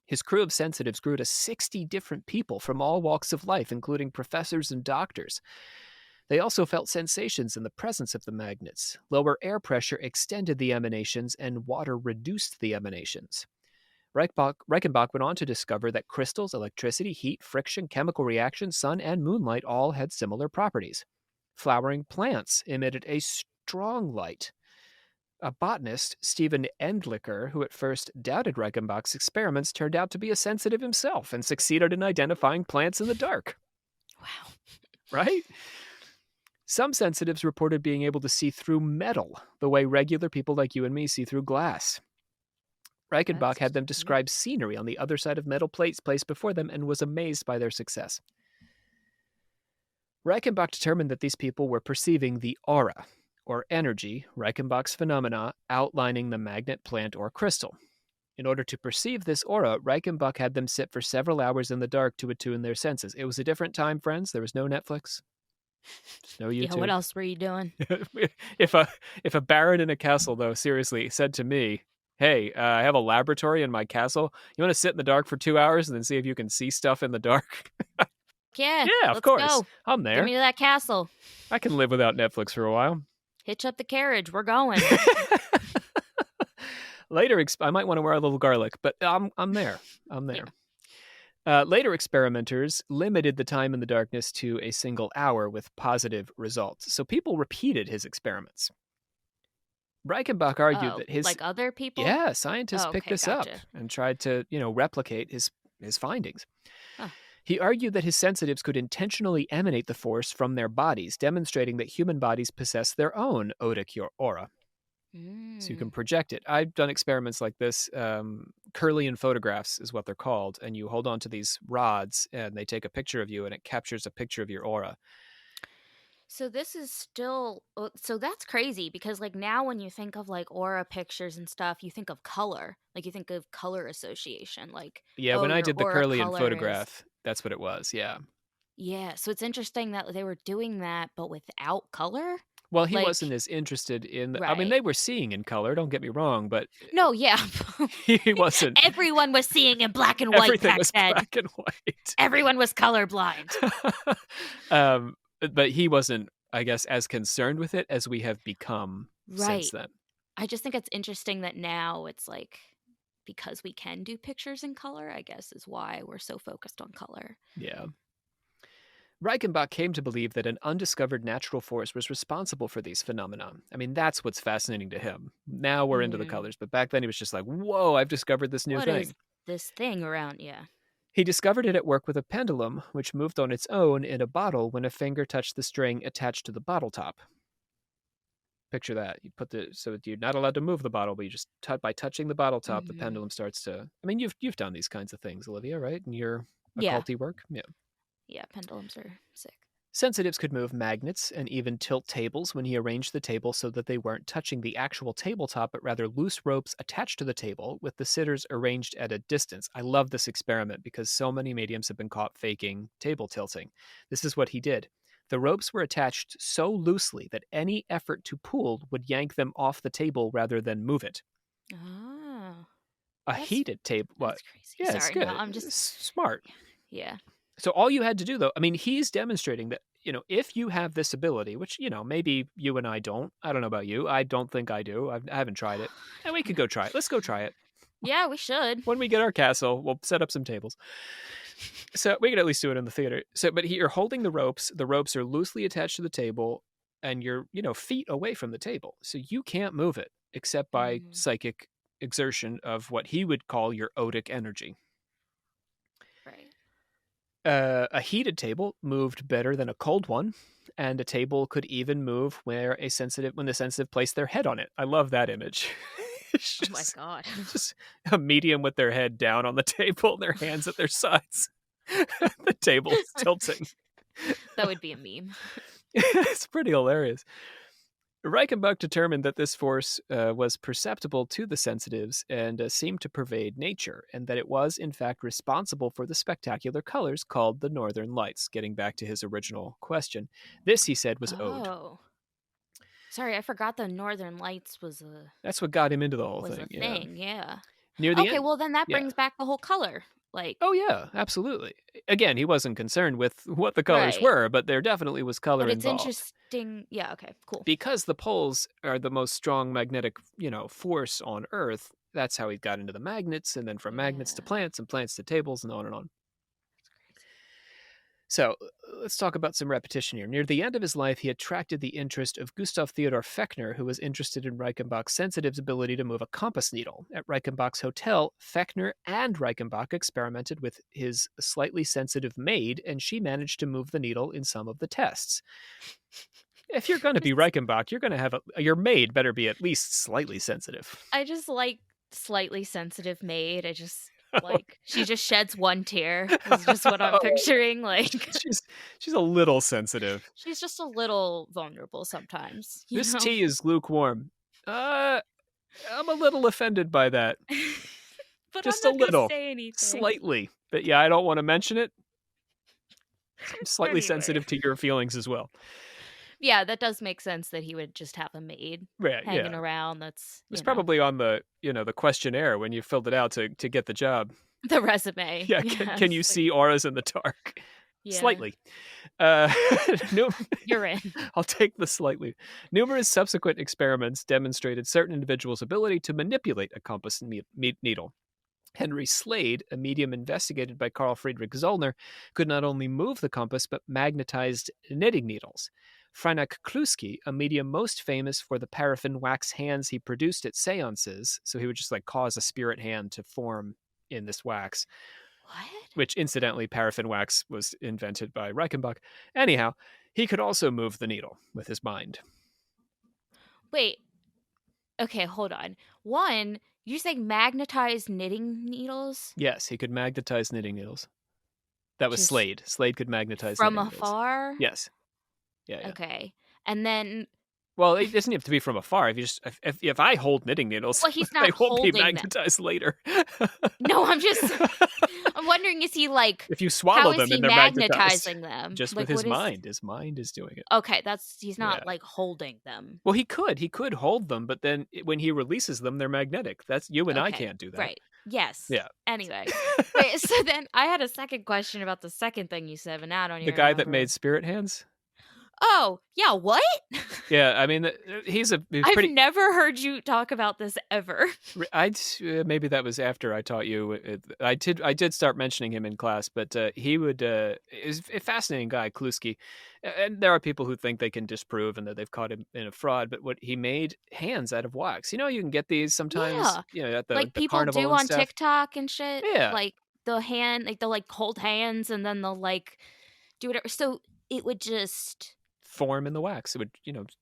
His crew of sensitives grew to 60 different people from all walks of life, including professors and doctors. They also felt sensations in the presence of the magnets. Lower air pressure extended the emanations, and water reduced the emanations. Reichenbach went on to discover that crystals, electricity, heat, friction, chemical reactions, sun, and moonlight all had similar properties. Flowering plants emitted a strong light. A botanist, Stephen Endlicher, who at first doubted Reichenbach's experiments, turned out to be a sensitive himself and succeeded in identifying plants in the dark. Wow. Right? Some sensitives reported being able to see through metal, the way regular people like you and me see through glass. Reichenbach had them describe scenery on the other side of metal plates placed before them and was amazed by their success. Reichenbach determined that these people were perceiving the aura, or energy, Reichenbach's phenomena, outlining the magnet, plant, or crystal. In order to perceive this aura, Reichenbach had them sit for several hours in the dark to attune their senses. It was a different time, friends. There was no Netflix. No YouTube. Yeah, what else were you doing? If a baron in a castle, though, seriously, said to me, hey, I have a laboratory in my castle. You want to sit in the dark for 2 hours and then see if you can see stuff in the dark? Yeah, of course. Go. I'm there. Get me to that castle. I can live without Netflix for a while. Hitch up the carriage. We're going. Later, I might want to wear a little garlic, but I'm there. I'm there. Yeah. Later experimenters limited the time in the darkness to a single hour with positive results. So people repeated his experiments. Reichenbach argued that his... Like other people? Yeah, scientists picked this up and tried to, replicate his findings. Huh. He argued that his sensitives could intentionally emanate the force from their bodies, demonstrating that human bodies possess their own odic aura. So you can project it. I've done experiments like this. Kerlian photographs is what they're called. And you hold on to these rods and they take a picture of you and it captures a picture of your aura. So this is still, so that's crazy because like now when you think of like aura pictures and stuff, you think of color, like you think of color association, like when I did the Kerlian photograph, is... that's what it was. Yeah. So it's interesting that they were doing that, but without color. Well, he wasn't as interested in... Right. I mean, they were seeing in color, don't get me wrong, but... No, yeah. He wasn't... Everyone was seeing in black and white Everything back was then. Black and white. Everyone was colorblind. But he wasn't, I guess, as concerned with it as we have become since then. I just think it's interesting that now it's like, because we can do pictures in color, I guess is why we're so focused on color. Yeah. Reichenbach came to believe that an undiscovered natural force was responsible for these phenomena. I mean, that's what's fascinating to him. Now we're into the colors, but back then he was just like, whoa, I've discovered this new thing. What is this thing around? Yeah. He discovered it at work with a pendulum, which moved on its own in a bottle when a finger touched the string attached to the bottle top. Picture that. You put so you're not allowed to move the bottle, but you just by touching the bottle top, the pendulum starts to... I mean, you've done these kinds of things, Olivia, right? In your occulty work? Yeah. Yeah, pendulums are sick. Sensitives could move magnets and even tilt tables when he arranged the table so that they weren't touching the actual tabletop, but rather loose ropes attached to the table with the sitters arranged at a distance. I love this experiment because so many mediums have been caught faking table tilting. This is what he did. The ropes were attached so loosely that any effort to pull would yank them off the table rather than move it. A heated table. What? That's crazy. Yeah, it's Sorry, good. no, I'm just Smart. yeah. So all you had to do, though, I mean, he's demonstrating that, if you have this ability, which, maybe you and I don't know about you. I don't think I do. I haven't tried it. And we could go try it. Let's go try it. Yeah, we should. When we get our castle, we'll set up some tables. So we could at least do it in the theater. So, but you're holding the ropes. The ropes are loosely attached to the table, and you're, feet away from the table. So you can't move it except by psychic exertion of what he would call your odic energy. Right. A heated table moved better than a cold one, and a table could even move when the sensitive placed their head on it. I love that image. Oh my god. Just a medium with their head down on the table, their hands at their sides. The table is tilting. That would be a meme. It's pretty hilarious. Reichenbach determined that this force was perceptible to the sensitives and seemed to pervade nature, and that it was, in fact, responsible for the spectacular colors called the Northern Lights. Getting back to his original question. This, he said, was owed. Sorry, I forgot the Northern Lights was That's what got him into the whole thing. Yeah. Near the end, well, then that brings back the whole color. Oh, yeah, absolutely. Again, he wasn't concerned with what the colors were, but there definitely was color involved. But it's interesting. Yeah, okay, cool. Because the poles are the most strong magnetic, force on Earth, that's how he got into the magnets, and then from magnets to plants, and plants to tables, and on and on. So let's talk about some repetition here. Near the end of his life, he attracted the interest of Gustav Theodor Fechner, who was interested in Reichenbach's sensitive's ability to move a compass needle. At Reichenbach's hotel, Fechner and Reichenbach experimented with his slightly sensitive maid, and she managed to move the needle in some of the tests. If you're going to be Reichenbach, you're going to have your maid better be at least slightly sensitive. I just like slightly sensitive maid. She just sheds one tear. Is just what I'm picturing. She's a little sensitive. She's just a little vulnerable sometimes. This tea is lukewarm. I'm a little offended by that. But just I'm not a little, say anything. Slightly. But yeah, I don't want to mention it. I'm slightly sensitive to your feelings as well. Yeah, that does make sense that he would just have a maid hanging around. It's probably on the the questionnaire when you filled it out to get the job. The resume. Yeah, can you see auras in the dark? Yeah. Slightly. You're in. I'll take the slightly. Numerous subsequent experiments demonstrated certain individuals' ability to manipulate a compass needle. Henry Slade, a medium investigated by Carl Friedrich Zollner, could not only move the compass but magnetized knitting needles. Franek Kluski, a medium most famous for the paraffin wax hands he produced at seances, so he would just cause a spirit hand to form in this wax. What? Which, incidentally, paraffin wax was invented by Reichenbach. Anyhow, he could also move the needle with his mind. Wait. Okay, hold on. One, you saying magnetized knitting needles? Yes, he could magnetize knitting needles. That was Slade. Slade could magnetize from knitting afar? needles. Yes. Yeah. Okay. And then... Well, it doesn't have to be from afar. If I hold knitting needles, he's not they won't be holding magnetized later. No, I'm wondering, is he if you swallow them and they're magnetizing them? Just with his mind. His mind is doing it. Okay, he's not holding them. Well, he could hold them, but then when he releases them, they're magnetic. That's you and I can't do that. Right. Yes. Yeah. Anyway. Wait, so then I had a second question about the second thing you said, but now I don't even The guy remember. that made spirit hands? Oh, yeah, what? Yeah, I mean, he's pretty... I've never heard you talk about this ever. Maybe that was after I taught you. I did start mentioning him in class, but he is a fascinating guy, Kluski. And there are people who think they can disprove and that they've caught him in a fraud, but what he made hands out of wax. You can get these sometimes, at the people carnival do and on stuff. TikTok and shit. Yeah. The hand, they'll hold hands and then they'll do whatever. So it would just... form in the wax. It would,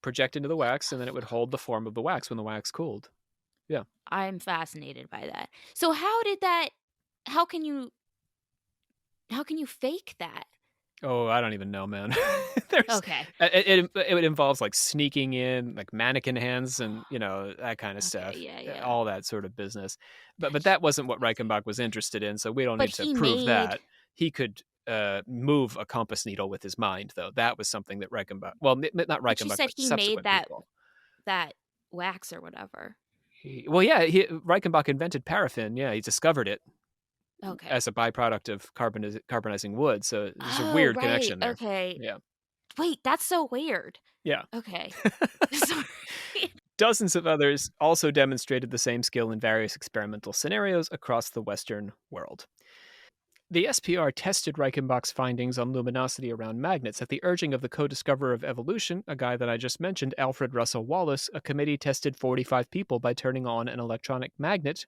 project into the wax, and then it would hold the form of the wax when the wax cooled. Yeah. I'm fascinated by that. So how can you fake that? Oh, I don't even know, man. Okay. It involves sneaking in, mannequin hands and, that kind of stuff. Yeah. All that sort of business. But that wasn't what Reichenbach was interested in, so we don't need to prove that. He could move a compass needle with his mind, though. That was something that Reichenbach... Well, not Reichenbach, but you said he made subsequent people. that wax or whatever. Reichenbach invented paraffin. Yeah, he discovered it Okay. as a byproduct of carbonizing wood. So there's a Oh, weird right. connection there. Okay. Yeah. Wait, that's so weird. Yeah. Okay. Sorry. Dozens of others also demonstrated the same skill in various experimental scenarios across the Western world. The SPR tested Reichenbach's findings on luminosity around magnets at the urging of the co-discoverer of evolution, a guy that I just mentioned, Alfred Russel Wallace. A committee tested 45 people by turning on an electronic magnet,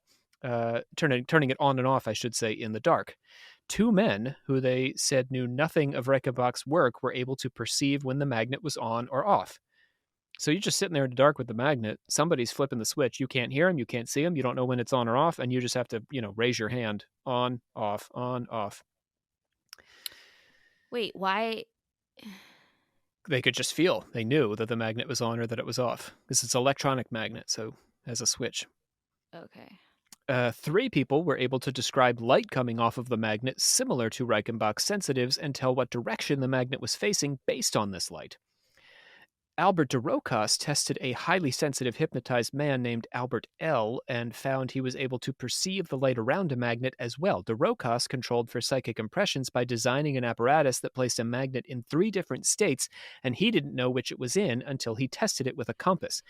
turning it on and off, I should say, in the dark. 2 men, who they said knew nothing of Reichenbach's work, were able to perceive when the magnet was on or off. So you're just sitting there in the dark with the magnet. Somebody's flipping the switch. You can't hear him. You can't see him. You don't know when it's on or off. And you just have to, raise your hand. On, off, on, off. Wait, why? They could just feel. They knew that the magnet was on or that it was off. Because it's an electronic magnet, so it has a switch. Okay. 3 people were able to describe light coming off of the magnet similar to Reichenbach's sensitives and tell what direction the magnet was facing based on this light. Albert de Rocas tested a highly sensitive hypnotized man named Albert L. and found he was able to perceive the light around a magnet as well. De Rocas controlled for psychic impressions by designing an apparatus that placed a magnet in 3 different states, and he didn't know which it was in until he tested it with a compass.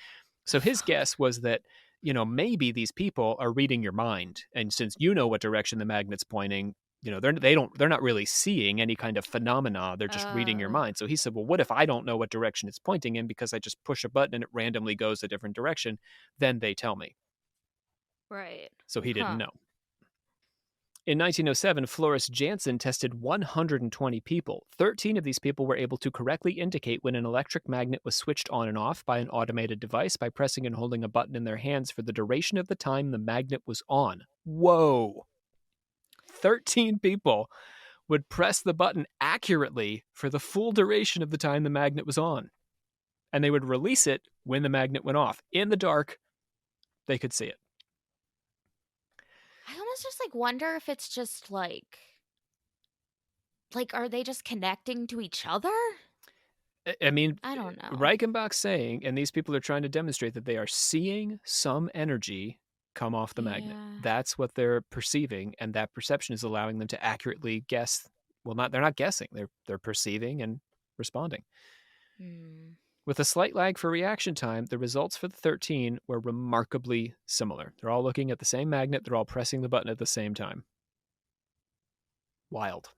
So his guess was that, maybe these people are reading your mind, and since you know what direction the magnet's pointing, they're not really seeing any kind of phenomena. They're just reading your mind. So he said, well, what if I don't know what direction it's pointing in because I just push a button and it randomly goes a different direction? Then they tell me. Right. So he didn't know. In 1907, Floris Janssen tested 120 people. 13 of these people were able to correctly indicate when an electric magnet was switched on and off by an automated device by pressing and holding a button in their hands for the duration of the time the magnet was on. Whoa! 13 people would press the button accurately for the full duration of the time the magnet was on. And they would release it when the magnet went off. In the dark, they could see it. I almost just wonder if it's just like are they just connecting to each other? I mean, I don't know. Reichenbach's saying, and these people are trying to demonstrate that they are seeing some energy come off the magnet. That's what they're perceiving, and that perception is allowing them to accurately guess. Well, they're not guessing. They're perceiving and responding. With a slight lag for reaction time, the results for the 13 were remarkably similar. They're all looking at the same magnet. They're all pressing the button at the same time. Wild.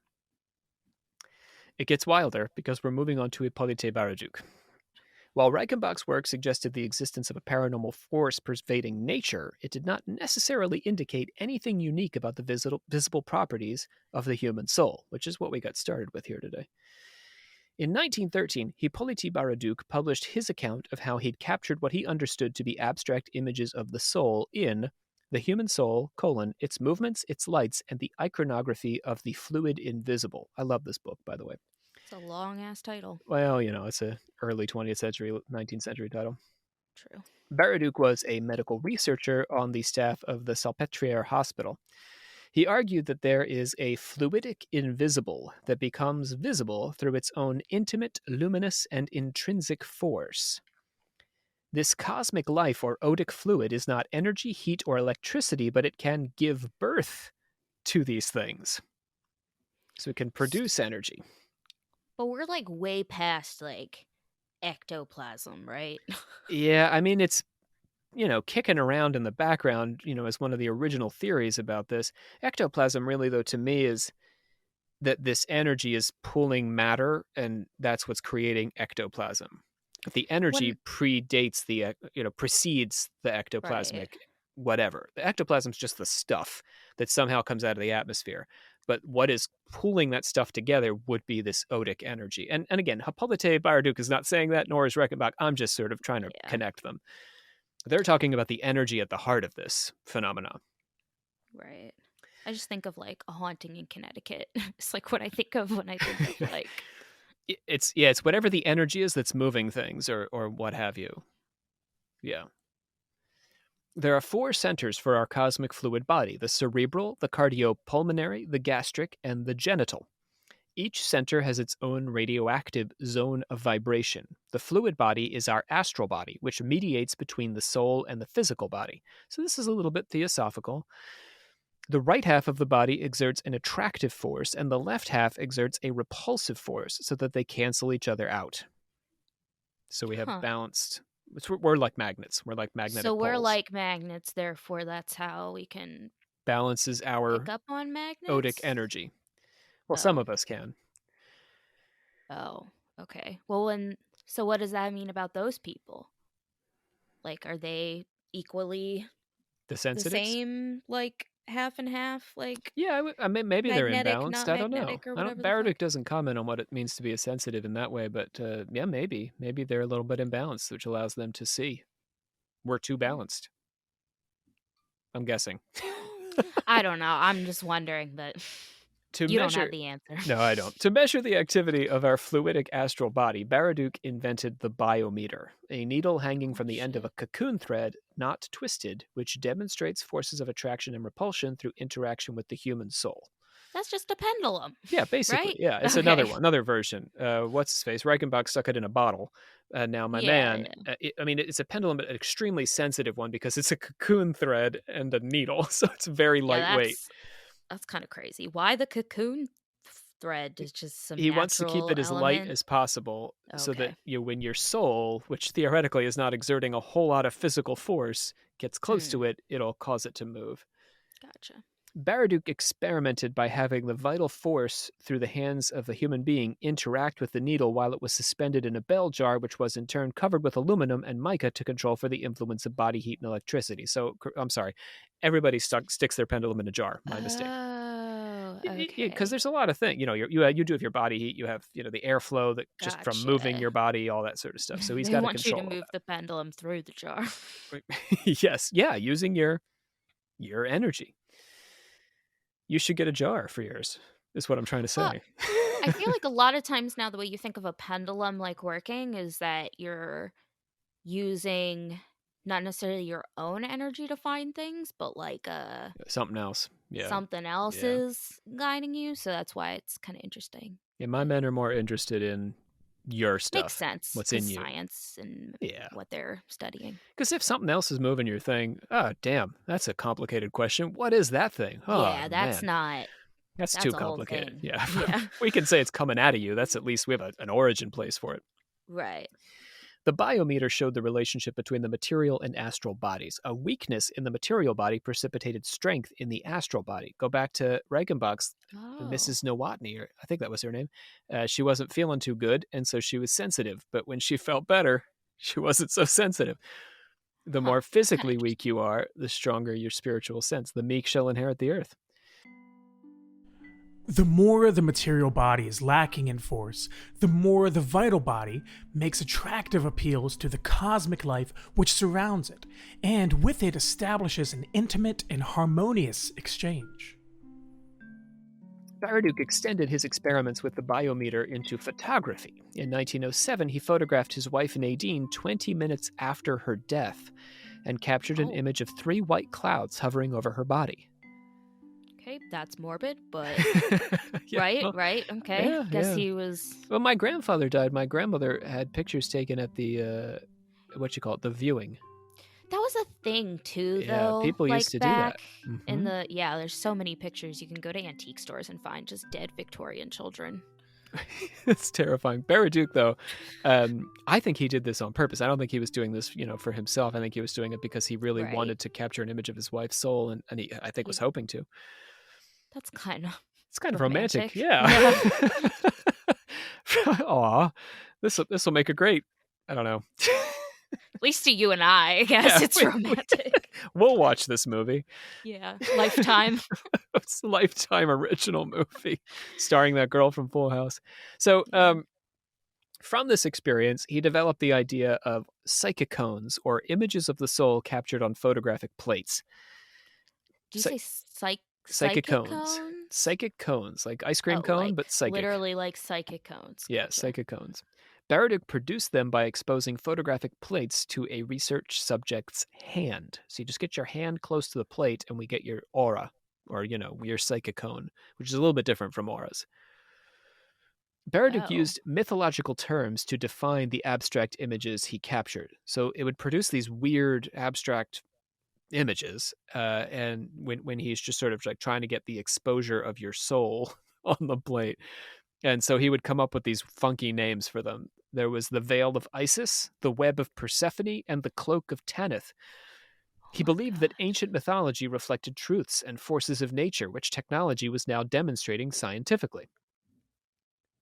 It gets wilder because we're moving on to Hippolyte Baraduc. While Reichenbach's work suggested the existence of a paranormal force pervading nature, it did not necessarily indicate anything unique about the visible properties of the human soul, which is what we got started with here today. In 1913, Hippolyte Baraduc published his account of how he'd captured what he understood to be abstract images of the soul in The Human Soul, its movements, its lights, and the iconography of the fluid invisible. I love this book, by the way. It's a long-ass title. Well, it's an early 20th century, 19th century title. True. Baraduc was a medical researcher on the staff of the Salpêtrière Hospital. He argued that there is a fluidic invisible that becomes visible through its own intimate, luminous, and intrinsic force. This cosmic life or odic fluid is not energy, heat, or electricity, but it can give birth to these things. So it can produce energy. But we're way past ectoplasm, right? Yeah, I mean, it's, kicking around in the background, as one of the original theories about this. Ectoplasm really, though, to me is that this energy is pulling matter, and that's what's creating ectoplasm. The energy precedes the ectoplasmic whatever. The ectoplasm is just the stuff that somehow comes out of the atmosphere. But what is pulling that stuff together would be this odic energy. And again, Hippolyte Baraduc is not saying that, nor is Reichenbach. I'm just sort of trying to connect them. They're talking about the energy at the heart of this phenomenon. Right. I just think of a haunting in Connecticut. It's what I think of when I think of It's whatever the energy is that's moving things or what have you. Yeah. There are 4 centers for our cosmic fluid body: the cerebral, the cardiopulmonary, the gastric, and the genital. Each center has its own radioactive zone of vibration. The fluid body is our astral body, which mediates between the soul and the physical body. So this is a little bit theosophical. The right half of the body exerts an attractive force, and the left half exerts a repulsive force, so that they cancel each other out. So we have balanced. We're like magnets. We're like magnetic So we're poles. like magnets, therefore that's how we can Balances our pick up on magnets? odic energy. Well, some of us can. Oh, okay. Well, so what does that mean about those people? Like, are they equally The the sensitives? same, like half and half? Like, Yeah, I mean, maybe they're magnetic, imbalanced. not I don't know. magnetic, or whatever the Baraduc fuck? doesn't comment on what it means to be a sensitive in that way, but yeah, maybe they're a little bit imbalanced, which allows them to see. We're too balanced. I'm guessing. I don't know. I'm just wondering, but you don't have the answer. No, I don't. To measure the activity of our fluidic astral body, Baraduc invented the biometer, a needle hanging from the end of a cocoon thread, not twisted, which demonstrates forces of attraction and repulsion through interaction with the human soul. That's just a pendulum. Yeah, basically. Right? Yeah, it's another version. What's his face? Reichenbach stuck it in a bottle. Now, my man, it's a pendulum, but an extremely sensitive one because it's a cocoon thread and a needle, so it's very lightweight. That's kind of crazy. Why the cocoon thread is just some He wants to keep it as light as possible so that when your soul, which theoretically is not exerting a whole lot of physical force, gets close to it, it'll cause it to move. Gotcha. Baraduc experimented by having the vital force through the hands of a human being interact with the needle while it was suspended in a bell jar, which was in turn covered with aluminum and mica to control for the influence of body heat and electricity. So, I'm sorry, everybody sticks their pendulum in a jar. My mistake. Oh, okay. Because there's a lot of things, you do with your body heat. You have the airflow that just from moving your body, all that sort of stuff. So he's got to control. They want you to move the pendulum through the jar. Yes, yeah, using your energy. You should get a jar for yours, is what I'm trying to say. Well, I feel like a lot of times now the way you think of a pendulum like working is that you're using not necessarily your own energy to find things, but like something else. Yeah. Something else is guiding you. So that's why it's kind of interesting. Yeah, my men are more interested in your stuff. Makes sense. What's in you. Science and what they're studying. Because if something else is moving your thing, damn, that's a complicated question. What is that thing? Yeah, that's not. That's too complicated. Yeah. We can say it's coming out of you. That's at least we have an origin place for it. Right. The biometer showed the relationship between the material and astral bodies. A weakness in the material body precipitated strength in the astral body. Go back to Reichenbach's Mrs. Nowotny, or I think that was her name. She wasn't feeling too good, and so she was sensitive. But when she felt better, she wasn't so sensitive. The more physically weak you are, the stronger your spiritual sense. The meek shall inherit the earth. The more the material body is lacking in force, the more the vital body makes attractive appeals to the cosmic life which surrounds it, and with it establishes an intimate and harmonious exchange. Baraduc extended his experiments with the biometer into photography. In 1907, he photographed his wife Nadine 20 minutes after her death and captured an image of 3 white clouds hovering over her body. Okay, that's morbid, but right. Okay, guess he was. Well, my grandfather died. My grandmother had pictures taken at the the viewing. That was a thing too, though. People used to do that. In the there's so many pictures. You can go to antique stores and find just dead Victorian children. It's terrifying. Baraduc, though, I think he did this on purpose. I don't think he was doing this, for himself. I think he was doing it because he really wanted to capture an image of his wife's soul, and he, I think, was hoping to. That's kind of. It's kind of romantic. Yeah. Aw, this will make a great. I don't know. At least to you and I guess it's romantic. We'll watch this movie. Yeah, Lifetime. It's a Lifetime original movie starring that girl from Full House. So, from this experience, he developed the idea of psychicones, or images of the soul captured on photographic plates. Do you say psychic cones? Psychic cones, like ice cream cone, but psychic. Literally like psychic cones. Yeah, psychic cones. Baraduc produced them by exposing photographic plates to a research subject's hand. So you just get your hand close to the plate and we get your aura, or, your psychic cone, which is a little bit different from auras. Baraduc Oh. used mythological terms to define the abstract images he captured. So it would produce these weird abstract images, and when he's just sort of like trying to get the exposure of your soul on the plate. And so he would come up with these funky names for them. There was the Veil of Isis, the Web of Persephone, and the Cloak of Tanith. He my believed that gosh. ancient mythology reflected truths and forces of nature, which technology was now demonstrating scientifically.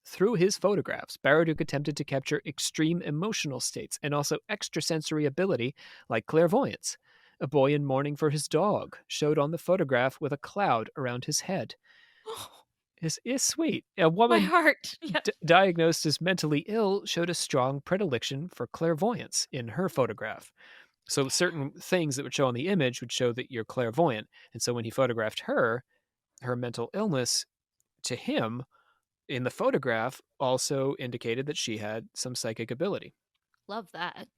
Through his photographs, Baraduc attempted to capture extreme emotional states and also extrasensory ability like clairvoyance. A boy in mourning for his dog showed on the photograph with a cloud around his head. Is sweet. A My woman heart. Yeah. diagnosed as mentally ill showed a strong predilection for clairvoyance in her photograph. So certain things that would show on the image would show that you're clairvoyant. And so when he photographed her mental illness to him in the photograph also indicated that she had some psychic ability. Love that.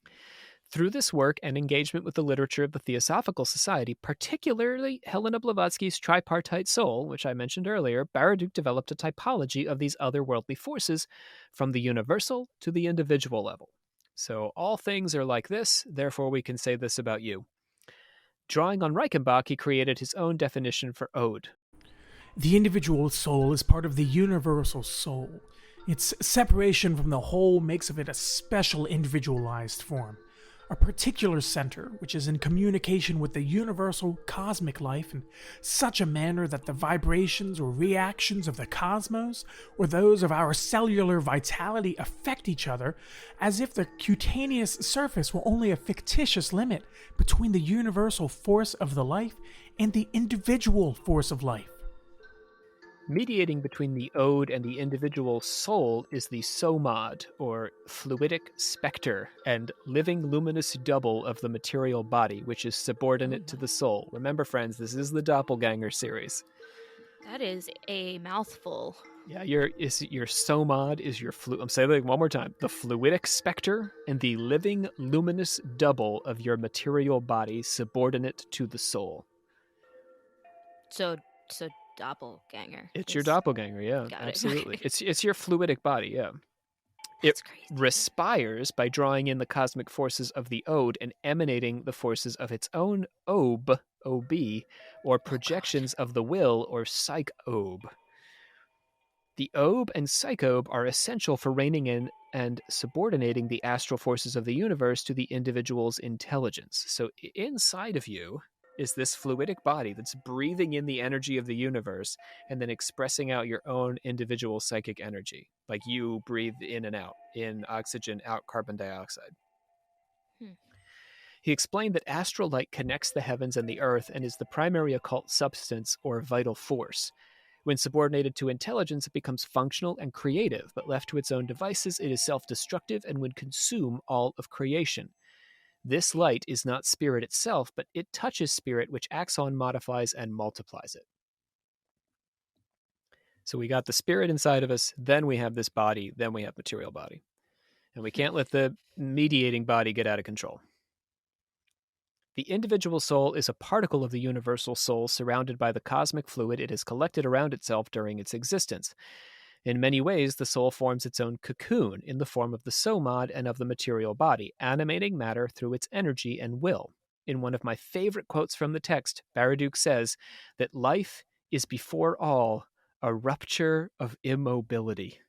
Through this work and engagement with the literature of the Theosophical Society, particularly Helena Blavatsky's tripartite soul, which I mentioned earlier, Baraduc developed a typology of these otherworldly forces from the universal to the individual level. So all things are like this, therefore we can say this about you. Drawing on Reichenbach, he created his own definition for ode. The individual soul is part of the universal soul. Its separation from the whole makes of it a special individualized form. A particular center, which is in communication with the universal cosmic life in such a manner that the vibrations or reactions of the cosmos or those of our cellular vitality affect each other, as if the cutaneous surface were only a fictitious limit between the universal force of the life and the individual force of life. Mediating between the ode and the individual soul is the somad, or fluidic specter, and living luminous double of the material body, which is subordinate to the soul. Remember, friends, this is the Doppelganger series. That is a mouthful. Yeah, your somad is your I'm saying it one more time. The fluidic specter and the living luminous double of your material body, subordinate to the soul. So doppelganger. It's your doppelganger, yeah, Got it. absolutely. It's your fluidic body, yeah. That's It crazy. respires by drawing in the cosmic forces of the ode and emanating the forces of its own ob, or projections of the will, or psych-ob. The ob and psych-ob are essential for reining in and subordinating the astral forces of the universe to the individual's intelligence. So inside of you is this fluidic body that's breathing in the energy of the universe and then expressing out your own individual psychic energy. Like you breathe in and out, in oxygen, out carbon dioxide. He explained that astral light connects the heavens and the earth and is the primary occult substance or vital force. When subordinated to intelligence, it becomes functional and creative, but left to its own devices, it is self-destructive and would consume all of creation. This light is not spirit itself, but it touches spirit, which acts on, modifies, and multiplies it. So we got the spirit inside of us, then we have this body, then we have material body. And we can't let the mediating body get out of control. The individual soul is a particle of the universal soul surrounded by the cosmic fluid it has collected around itself during its existence. In many ways, the soul forms its own cocoon in the form of the somad and of the material body, animating matter through its energy and will. In one of my favorite quotes from the text, Baraduc says that life is before all a rupture of immobility.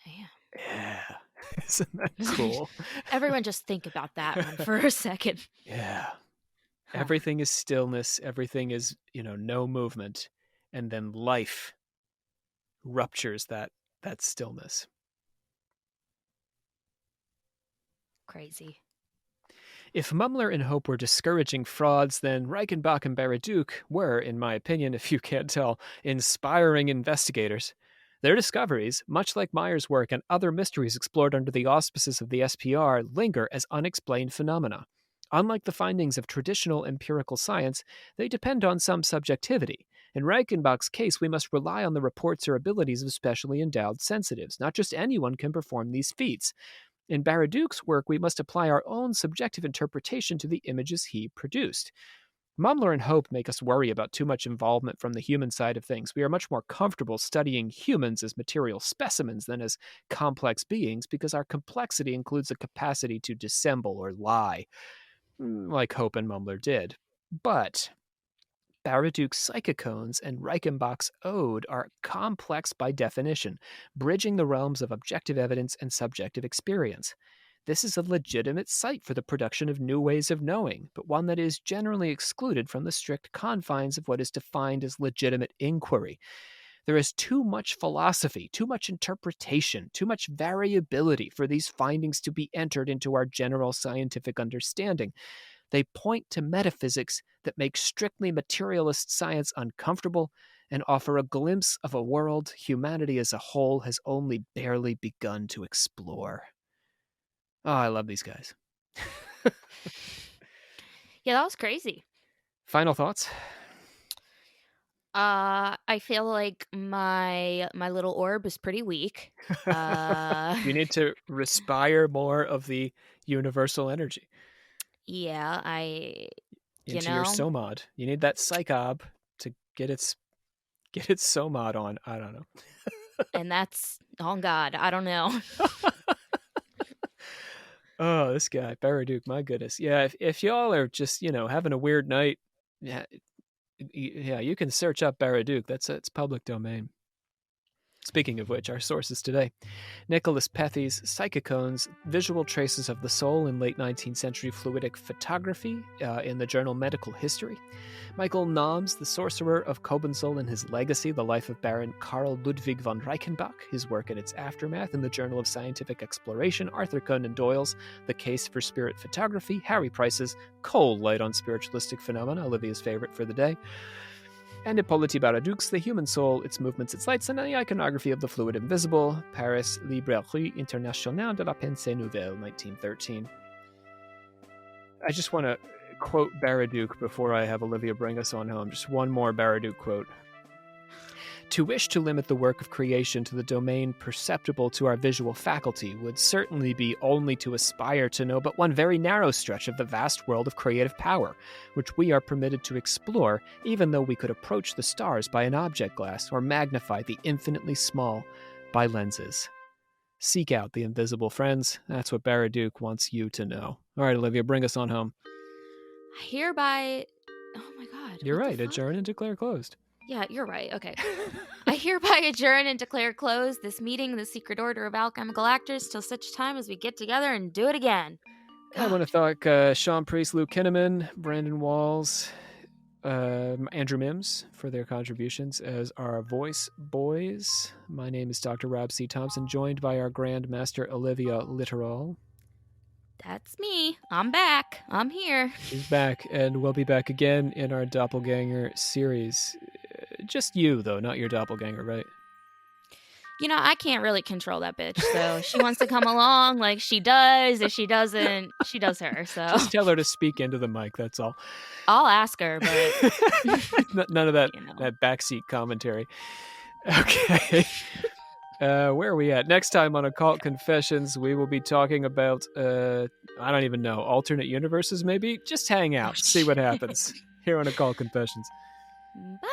Damn. Yeah. Isn't that cool? Everyone just think about that one for a second. Yeah. Huh. Everything is stillness. Everything is, no movement. And then life ruptures that stillness. Crazy. If Mumler and Hope were discouraging frauds, then Reichenbach and Baraduc were, in my opinion, if you can't tell, inspiring investigators. Their discoveries, much like Meyer's work and other mysteries explored under the auspices of the SPR, linger as unexplained phenomena. Unlike the findings of traditional empirical science, they depend on some subjectivity. In Reichenbach's case, we must rely on the reports or abilities of specially endowed sensitives. Not just anyone can perform these feats. In Baraduc's work, we must apply our own subjective interpretation to the images he produced. Mumler and Hope make us worry about too much involvement from the human side of things. We are much more comfortable studying humans as material specimens than as complex beings because our complexity includes a capacity to dissemble or lie, like Hope and Mumler did. But Baraduc's psychocones and Reichenbach's ode are complex by definition, bridging the realms of objective evidence and subjective experience. This is a legitimate site for the production of new ways of knowing, but one that is generally excluded from the strict confines of what is defined as legitimate inquiry. There is too much philosophy, too much interpretation, too much variability for these findings to be entered into our general scientific understanding. They point to metaphysics that make strictly materialist science uncomfortable and offer a glimpse of a world humanity as a whole has only barely begun to explore. Oh, I love these guys. Yeah, that was crazy. Final thoughts? I feel like my little orb is pretty weak. You need to respire more of the universal energy Yeah, into your somad. You need that psychob to get its somad on. I don't know. And that's on God. I don't know. Oh, this guy, Baraduc, my goodness. Yeah, if y'all are just, having a weird night, yeah, you can search up Baraduc. It's public domain. Speaking of which, our sources today. Nicholas Pethy's Psychocones, Visual Traces of the Soul in Late 19th Century Fluidic Photography in the journal Medical History. Michael Nahm's The Sorcerer of Kobenzl and His Legacy, The Life of Baron Karl Ludwig von Reichenbach, His Work and Its Aftermath in the Journal of Scientific Exploration. Arthur Conan Doyle's The Case for Spirit Photography. Harry Price's Cold Light on Spiritualistic Phenomena, Olivia's favorite for the day. And Hippolyte Baraduc's The Human Soul, Its Movements, Its Lights, and the Iconography of the Fluid Invisible, Paris, Librairie Internationale de la Pensée Nouvelle, 1913. I just want to quote Baraduc before I have Olivia bring us on home. Just one more Baraduc quote. To wish to limit the work of creation to the domain perceptible to our visual faculty would certainly be only to aspire to know but one very narrow stretch of the vast world of creative power, which we are permitted to explore, even though we could approach the stars by an object glass or magnify the infinitely small by lenses. Seek out the invisible, friends. That's what Baraduc wants you to know. All right, Olivia, bring us on home. Hereby... Oh my God. You're right. Adjourn and declare closed. Yeah, you're right. Okay. I hereby adjourn and declare closed this meeting of the Secret Order of Alchemical Actors till such time as we get together and do it again. I want to thank Sean Priest, Luke Kinnaman, Brandon Walls, Andrew Mims for their contributions as our voice boys. My name is Dr. Rob C. Thompson, joined by our Grand Master Olivia Littoral. That's me. I'm back. I'm here. She's back, and we'll be back again in our Doppelganger series. Just you, though, not your doppelganger, right? You know, I can't really control that bitch, so she wants to come along like she does. If she doesn't, she does her, so. Just tell her to speak into the mic, that's all. I'll ask her, but... None of that, that backseat commentary. Okay. Where are we at? Next time on Occult Confessions, we will be talking about, I don't even know, alternate universes maybe? Just hang out, see what happens here on Occult Confessions. Bye!